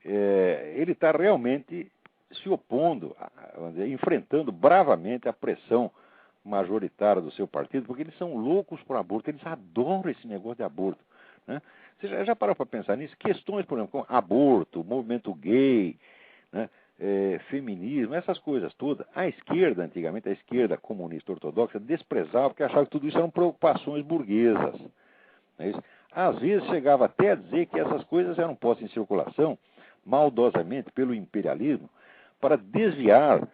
ele está realmente se opondo, vamos dizer, enfrentando bravamente a pressão majoritária do seu partido, porque eles são loucos por aborto, eles adoram esse negócio de aborto. Né? Você já parou para pensar nisso? Questões, por exemplo, como aborto, movimento gay, né, feminismo, essas coisas todas. A esquerda, antigamente, a esquerda comunista ortodoxa, desprezava, porque achava que tudo isso eram preocupações burguesas. Não é isso? Às vezes chegava até a dizer que essas coisas eram postas em circulação, maldosamente, pelo imperialismo, para desviar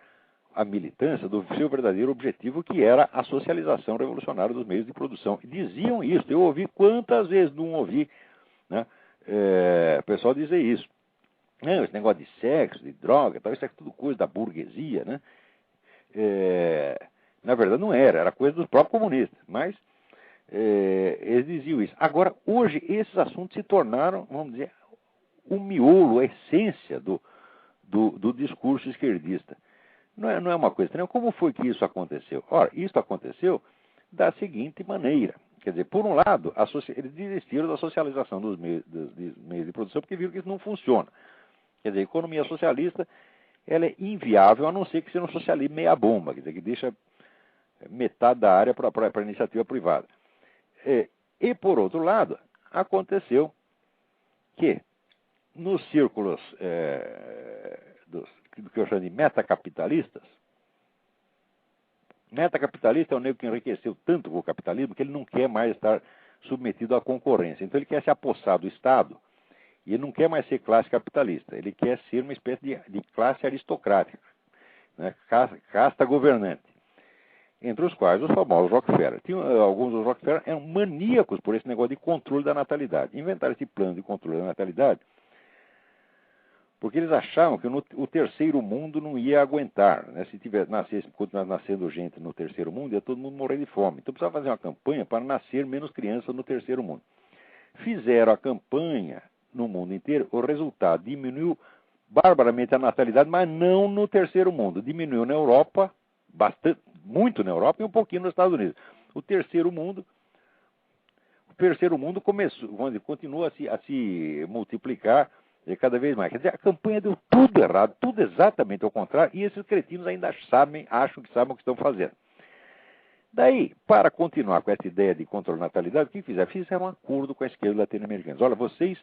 a militância do seu verdadeiro objetivo, que era a socialização revolucionária dos meios de produção. E diziam isso. Eu ouvi quantas vezes não ouvi, né, o pessoal dizer isso. Não, esse negócio de sexo, de droga, tal, isso é tudo coisa da burguesia, né? Na verdade não era coisa dos próprios comunistas, mas eles diziam isso. Agora, hoje, esses assuntos se tornaram, vamos dizer, o miolo, a essência do discurso esquerdista. Não é uma coisa estranha. Como foi que isso aconteceu? Ora, isso aconteceu da seguinte maneira. Quer dizer, por um lado, eles desistiram da socialização dos meios de produção porque viram que isso não funciona. Quer dizer, a economia socialista, ela é inviável, a não ser que seja um socialismo meia bomba, quer dizer, que deixa metade da área para a iniciativa privada. E, por outro lado, aconteceu que nos círculos do que eu chamo de metacapitalistas, metacapitalista é o nego que enriqueceu tanto com o capitalismo que ele não quer mais estar submetido à concorrência. Então ele quer se apossar do Estado e ele não quer mais ser classe capitalista. Ele quer ser uma espécie de classe aristocrática, né? Casta governante. Entre os quais os famosos Rockefeller. Alguns dos Rockefeller eram maníacos por esse negócio de controle da natalidade. Inventaram esse plano de controle da natalidade porque eles achavam que o terceiro mundo não ia aguentar, né? Se continuasse nascendo gente no terceiro mundo, ia todo mundo morrer de fome. Então precisava fazer uma campanha para nascer menos crianças no terceiro mundo. Fizeram a campanha no mundo inteiro, o resultado diminuiu barbaramente a natalidade, mas não no terceiro mundo. Diminuiu na Europa, bastante, muito na Europa e um pouquinho nos Estados Unidos. O terceiro mundo continua a se multiplicar cada vez mais. Quer dizer, a campanha deu tudo errado, tudo exatamente ao contrário, e esses cretinos ainda acham que sabem o que estão fazendo. Daí, para continuar com essa ideia de controle da natalidade, o que fizeram? Fizeram um acordo com a esquerda latino-americana. Olha, vocês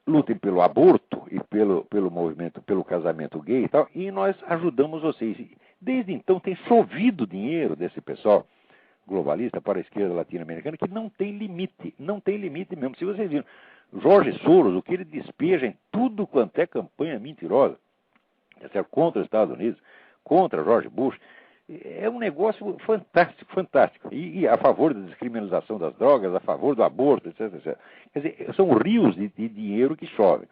lutem pelo aborto e pelo movimento, pelo casamento gay e tal, e nós ajudamos vocês. Desde então tem chovido dinheiro desse pessoal globalista para a esquerda latino-americana que não tem limite mesmo. Se vocês viram, Jorge Soros, o que ele despeja em tudo quanto é campanha mentirosa, contra os Estados Unidos, contra George Bush, É um negócio fantástico, fantástico. E a favor da descriminalização das drogas, a favor do aborto, etc, etc. Quer dizer, são rios de dinheiro que chovem.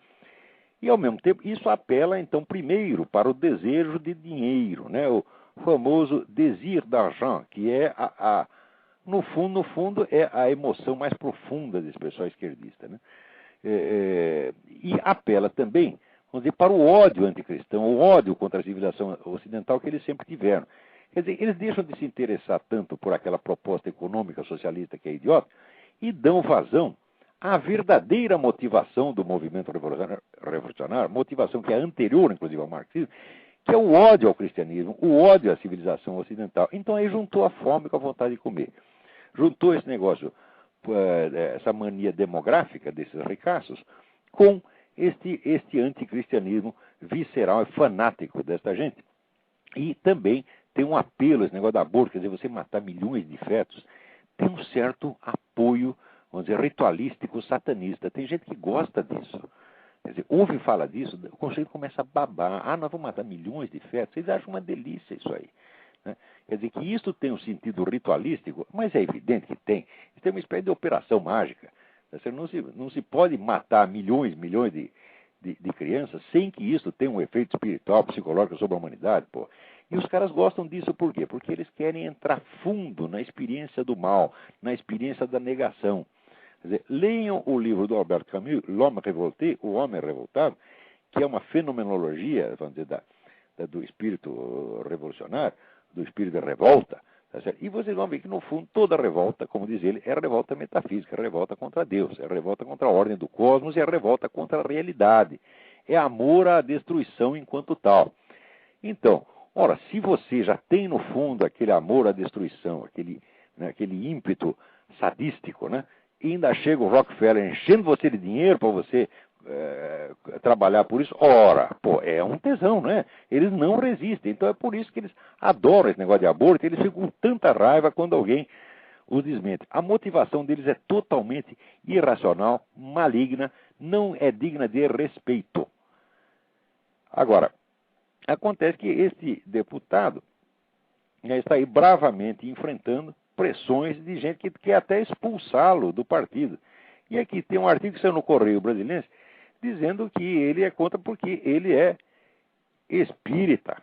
E, ao mesmo tempo, isso apela, então, primeiro para o desejo de dinheiro, né? O famoso désir d'argent, que é, no fundo, é a emoção mais profunda desse pessoal esquerdista, né? E apela também, vamos dizer, para o ódio anticristão, o ódio contra a civilização ocidental que eles sempre tiveram. Quer dizer, eles deixam de se interessar tanto por aquela proposta econômica socialista que é idiota e dão vazão à verdadeira motivação do movimento revolucionário, motivação que é anterior, inclusive, ao marxismo, que é o ódio ao cristianismo, o ódio à civilização ocidental. Então aí juntou a fome com a vontade de comer. Juntou esse negócio, essa mania demográfica desses ricaços, com este anticristianismo visceral e fanático desta gente. E também tem um apelo, esse negócio do aborto, quer dizer, você matar milhões de fetos, tem um certo apoio, vamos dizer, ritualístico satanista. Tem gente que gosta disso. Quer dizer, ouve falar disso, o conceito começa a babar. Nós vamos matar milhões de fetos. Vocês acham uma delícia isso aí, né? Quer dizer que isso tem um sentido ritualístico, mas é evidente que tem. Isso tem uma espécie de operação mágica. Você não se pode matar milhões de crianças sem que isso tenha um efeito espiritual, psicológico sobre a humanidade, pô. E os caras gostam disso por quê? Porque eles querem entrar fundo na experiência do mal, na experiência da negação. Quer dizer, leiam o livro do Albert Camus, L'Homme Révolté, O Homem Revoltado, que é uma fenomenologia, vamos dizer, do espírito revolucionário, do espírito de revolta. Tá certo? E vocês vão ver que, no fundo, toda revolta, como diz ele, é revolta metafísica, é revolta contra Deus, é revolta contra a ordem do cosmos e é revolta contra a realidade. É amor à destruição enquanto tal. Então, ora, se você já tem no fundo aquele amor à destruição, aquele ímpeto sadístico, né? E ainda chega o Rockefeller enchendo você de dinheiro para você trabalhar por isso, ora, pô, é um tesão, né? Eles não resistem. Então é por isso que eles adoram esse negócio de aborto, eles ficam com tanta raiva quando alguém os desmente. A motivação deles é totalmente irracional, maligna, não é digna de respeito. Agora, acontece que este deputado está aí bravamente enfrentando pressões de gente que quer até expulsá-lo do partido. E aqui tem um artigo que saiu no Correio Brasiliense dizendo que ele é contra porque ele é espírita.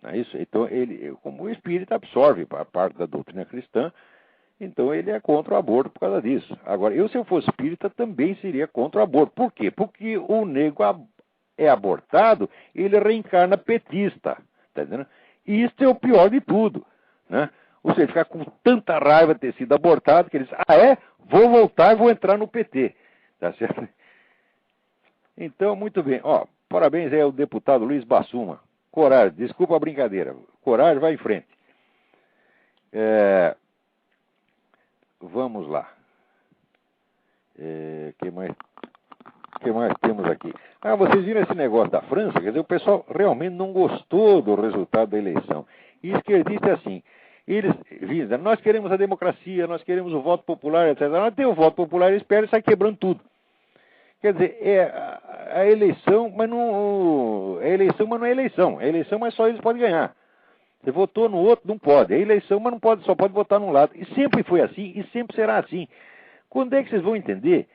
Não é isso? Então, ele, como espírita, absorve a parte da doutrina cristã, então ele é contra o aborto por causa disso. Agora, se eu fosse espírita, também seria contra o aborto. Por quê? Porque o nego é abortado, ele reencarna petista. Tá entendendo? E isso é o pior de tudo, né? Ou seja, ficar com tanta raiva de ter sido abortado, que ele diz, vou voltar e vou entrar no PT. Tá certo? Então, muito bem. Parabéns aí ao deputado Luiz Bassuma. Coragem, desculpa a brincadeira. Coragem, vai em frente. Vamos lá. Que mais temos aqui? Vocês viram esse negócio da França? Quer dizer, o pessoal realmente não gostou do resultado da eleição. E esquerdista é assim. Eles dizem, nós queremos a democracia, nós queremos o voto popular, etc. Nós temos o voto popular, eles perdem e saem quebrando tudo. Quer dizer, a eleição, mas não é eleição. É eleição, mas só eles podem ganhar. Você votou no outro, não pode. É eleição, mas não pode, só pode votar num lado. E sempre foi assim, e sempre será assim. Quando é que vocês vão entender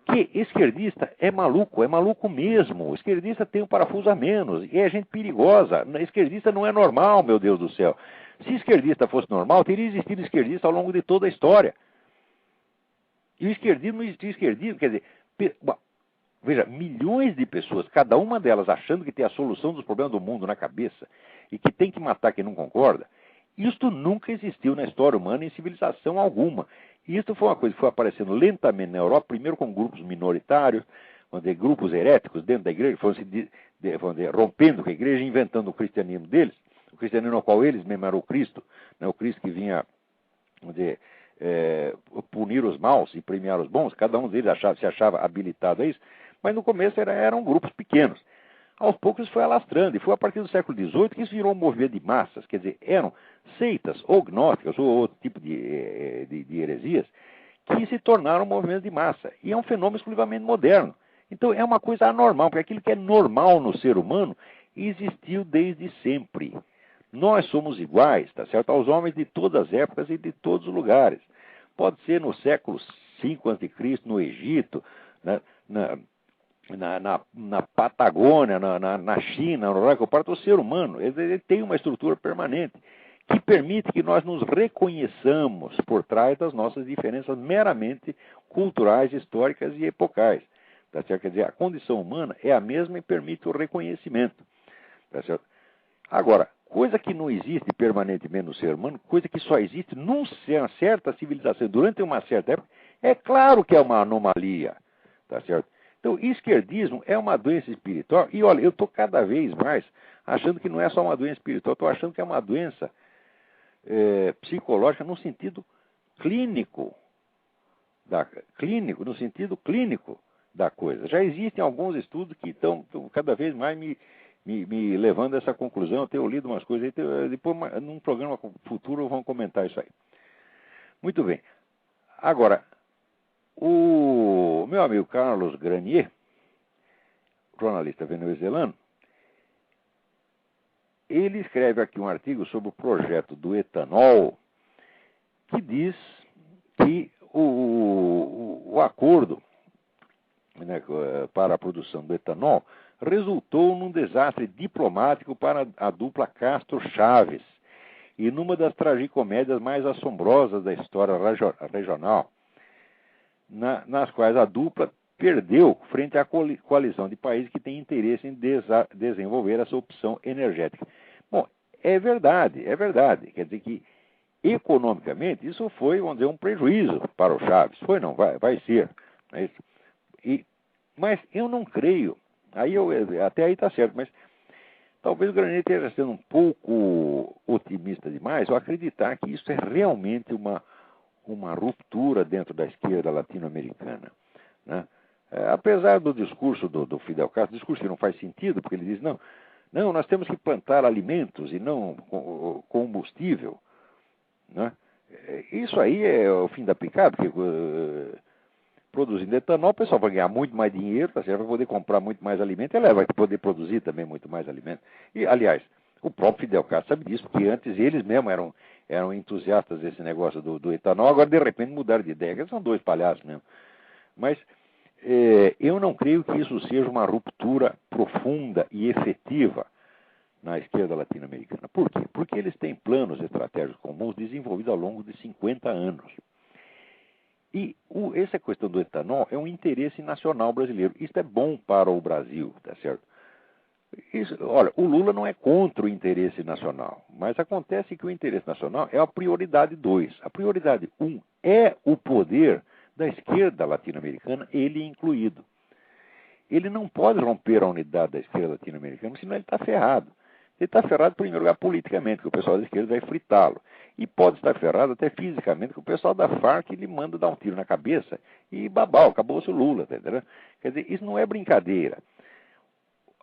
que esquerdista é maluco mesmo. O esquerdista tem um parafuso a menos, e é gente perigosa. Esquerdista não é normal, meu Deus do céu. Se esquerdista fosse normal, teria existido esquerdista ao longo de toda a história. E o esquerdismo não existia esquerdismo, quer dizer, veja, milhões de pessoas, cada uma delas achando que tem a solução dos problemas do mundo na cabeça e que tem que matar quem não concorda, isto nunca existiu na história humana em civilização alguma. E isso foi uma coisa que foi aparecendo lentamente na Europa, primeiro com grupos minoritários, grupos heréticos dentro da igreja, foram rompendo com a igreja, inventando o cristianismo deles, o cristianismo no qual eles mesmo eram o Cristo, né, o Cristo que vinha, punir os maus e premiar os bons, cada um deles se achava habilitado a isso, mas no começo eram grupos pequenos. Aos poucos isso foi alastrando, e foi a partir do século XVIII que isso virou um movimento de massas, quer dizer, eram seitas ou gnósticas ou outro tipo de heresias que se tornaram um movimento de massa. E é um fenômeno exclusivamente moderno. Então é uma coisa anormal, porque aquilo que é normal no ser humano existiu desde sempre. Nós somos iguais, tá certo? Aos homens de todas as épocas e de todos os lugares. Pode ser no século V a.C., no Egito, né? na Patagônia, na China, no Raio Parto, o ser humano ele tem uma estrutura permanente que permite que nós nos reconheçamos por trás das nossas diferenças meramente culturais, históricas e epocais. Tá certo? Quer dizer, a condição humana é a mesma e permite o reconhecimento. Tá certo? Agora, coisa que não existe permanentemente no ser humano, coisa que só existe numa certa civilização, durante uma certa época, é claro que é uma anomalia. Tá certo? Então, esquerdismo é uma doença espiritual. E olha, eu estou cada vez mais achando que não é só uma doença espiritual, estou achando que é uma doença psicológica no sentido clínico, no sentido clínico da coisa. Já existem alguns estudos que estão cada vez mais me levando a essa conclusão. Eu tenho lido umas coisas, depois num programa futuro vamos comentar isso aí. Muito bem. Agora, o meu amigo Carlos Granier, jornalista venezuelano, ele escreve aqui um artigo sobre o projeto do etanol, que diz que o acordo, né, para a produção do etanol resultou num desastre diplomático para a dupla Castro-Chaves e numa das tragicomédias mais assombrosas da história regional, nas quais a dupla perdeu frente à coalizão de países que têm interesse em desenvolver essa opção energética. Bom, é verdade. Quer dizer que, economicamente, isso foi, vamos dizer, um prejuízo para o Chaves. Foi, não, vai ser. Não é isso? Mas eu não creio, até aí está certo, mas talvez o Granier esteja sendo um pouco otimista demais ao acreditar que isso é realmente uma ruptura dentro da esquerda latino-americana, né? Apesar do discurso do Fidel Castro, discurso que não faz sentido, porque ele diz, não, nós temos que plantar alimentos e não combustível, né? Isso aí é o fim da picada, porque produzindo etanol, o pessoal vai ganhar muito mais dinheiro, tá certo? Vai poder comprar muito mais alimento, e ela vai poder produzir também muito mais alimento. E, aliás, o próprio Fidel Castro sabe disso, porque antes eles mesmos eram entusiastas desse negócio do etanol, agora de repente mudaram de ideia, eles são dois palhaços mesmo. Mas eu não creio que isso seja uma ruptura profunda e efetiva na esquerda latino-americana. Por quê? Porque eles têm planos estratégicos comuns desenvolvidos ao longo de 50 anos. E essa questão do etanol é um interesse nacional brasileiro. Isso é bom para o Brasil, tá certo? Olha, o Lula não é contra o interesse nacional, mas acontece que o interesse nacional é a prioridade 2. A prioridade 1 é o poder da esquerda latino-americana, ele incluído. Ele não pode romper a unidade da esquerda latino-americana, senão ele está ferrado. Ele está ferrado, em primeiro lugar, politicamente, que o pessoal da esquerda vai fritá-lo. E pode estar ferrado até fisicamente, que o pessoal da Farc lhe manda dar um tiro na cabeça e babau, acabou-se o Lula, tá entendendo? Quer dizer, isso não é brincadeira.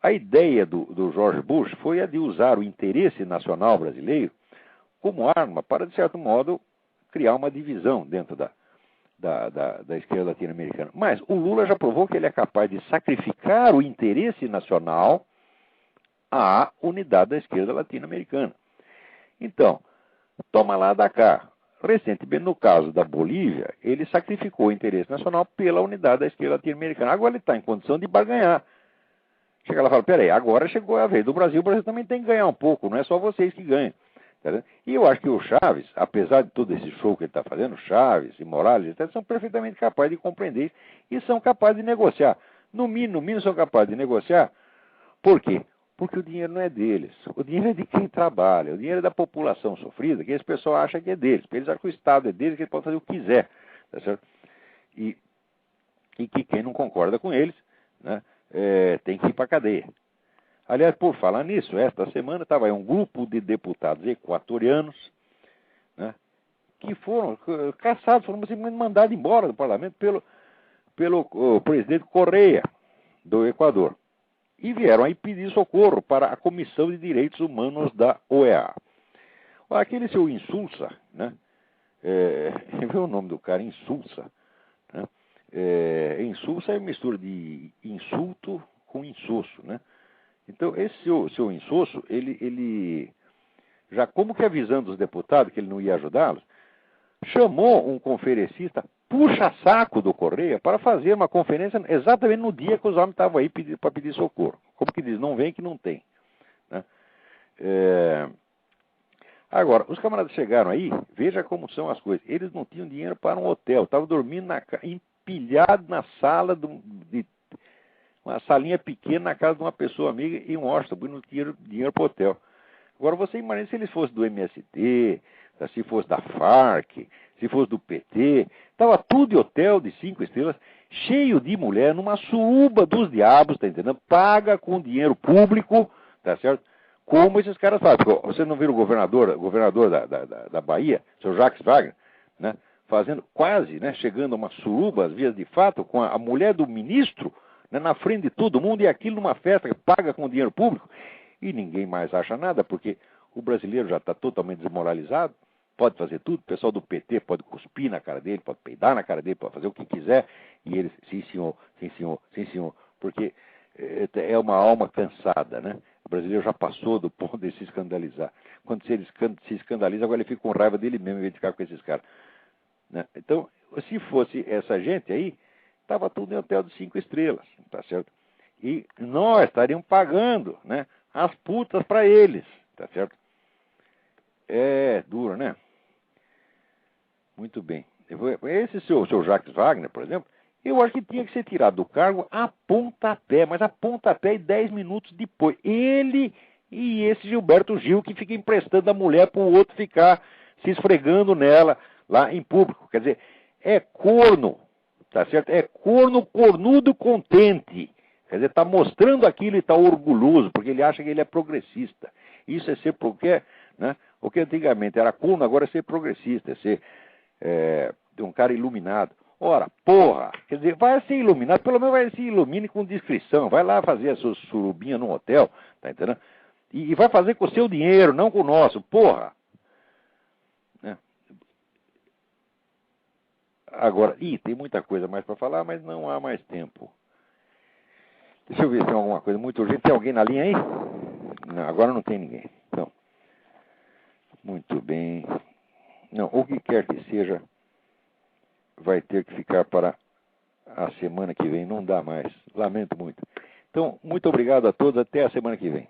A ideia do George Bush foi a de usar o interesse nacional brasileiro como arma para, de certo modo, criar uma divisão dentro da esquerda latino-americana. Mas o Lula já provou que ele é capaz de sacrificar o interesse nacional à unidade da esquerda latino-americana. Então, toma lá da cá. Recentemente, no caso da Bolívia, ele sacrificou o interesse nacional pela unidade da esquerda latino-americana. Agora ele está em condição de barganhar. Chega lá e fala, peraí, agora chegou a vez do Brasil, o Brasil também tem que ganhar um pouco, não é só vocês que ganham. Tá? E eu acho que o Chaves, apesar de todo esse show que ele está fazendo, Chaves e Morales, etc., são perfeitamente capazes de compreender e são capazes de negociar. No mínimo, são capazes de negociar. Por quê? Porque o dinheiro não é deles. O dinheiro é de quem trabalha. O dinheiro é da população sofrida, que esse pessoal acha que é deles. Porque eles acham que o Estado é deles, que ele pode fazer o que quiser. Tá certo? E que quem não concorda com eles, né, tem que ir para a cadeia. Aliás, por falar nisso, esta semana estava aí um grupo de deputados equatorianos, né, que foram caçados, foram simplesmente mandados embora do parlamento pelo presidente Correia, do Equador. E vieram aí pedir socorro para a Comissão de Direitos Humanos da OEA. Aquele seu Insulza, né? Vê o nome do cara, Insulza. Né? Insulza é mistura de insulto com insosso, né? Então, esse seu insosso, ele já como que avisando os deputados que ele não ia ajudá-los, chamou um conferencista puxa-saco do Correia para fazer uma conferência exatamente no dia que os homens estavam aí para pedir socorro. Como que diz? Não vem que não tem. Né? Agora, os camaradas chegaram aí, veja como são as coisas. Eles não tinham dinheiro para um hotel, estavam dormindo empilhados na sala de uma salinha pequena na casa de uma pessoa amiga em Washington, não tinha dinheiro para o hotel. Agora, você imagina se eles fossem do MST, se fosse da FARC, se fosse do PT, estava tudo em hotel de 5 estrelas, cheio de mulher, numa suruba dos diabos, tá entendendo? Paga com dinheiro público, tá certo? Como esses caras fazem. Você não viu o governador da Bahia, o Sr. Jacques Wagner, né? Fazendo quase, né? Chegando a uma suruba, às vias de fato, com a mulher do ministro, né? Na frente de todo mundo, e aquilo numa festa que paga com dinheiro público. E ninguém mais acha nada, porque o brasileiro já está totalmente desmoralizado, pode fazer tudo, o pessoal do PT pode cuspir na cara dele, pode peidar na cara dele, pode fazer o que quiser, e eles, sim senhor, sim senhor, sim senhor, porque é uma alma cansada, né? O brasileiro já passou do ponto de se escandalizar. Quando ele se escandaliza, agora ele fica com raiva dele mesmo, em vez de ficar com esses caras. Né? Então, se fosse essa gente aí, estava tudo em hotel de 5 estrelas, tá certo? E nós estaríamos pagando, né, as putas para eles, tá certo? É duro, né? Muito bem. Esse seu Jacques Wagner, por exemplo, eu acho que tinha que ser tirado do cargo a pontapé, mas a pontapé e 10 minutos depois. Ele e esse Gilberto Gil que fica emprestando a mulher para o outro ficar se esfregando nela lá em público. Quer dizer, é corno, tá certo? É cornudo contente. Quer dizer, está mostrando aquilo e está orgulhoso, porque ele acha que ele é progressista. Isso é ser porque, né? O que antigamente era corno, agora é ser progressista, é ser um cara iluminado. Ora, porra, quer dizer, vai ser iluminado, pelo menos vai se ilumine com discrição, vai lá fazer a sua surubinha num hotel, tá entendendo? E vai fazer com o seu dinheiro, não com o nosso, porra. Né? Agora, tem muita coisa mais para falar, mas não há mais tempo. Deixa eu ver se tem alguma coisa muito urgente. Tem alguém na linha aí? Não, agora não tem ninguém. Então, muito bem. Não, o que quer que seja, vai ter que ficar para a semana que vem. Não dá mais. Lamento muito. Então, muito obrigado a todos. Até a semana que vem.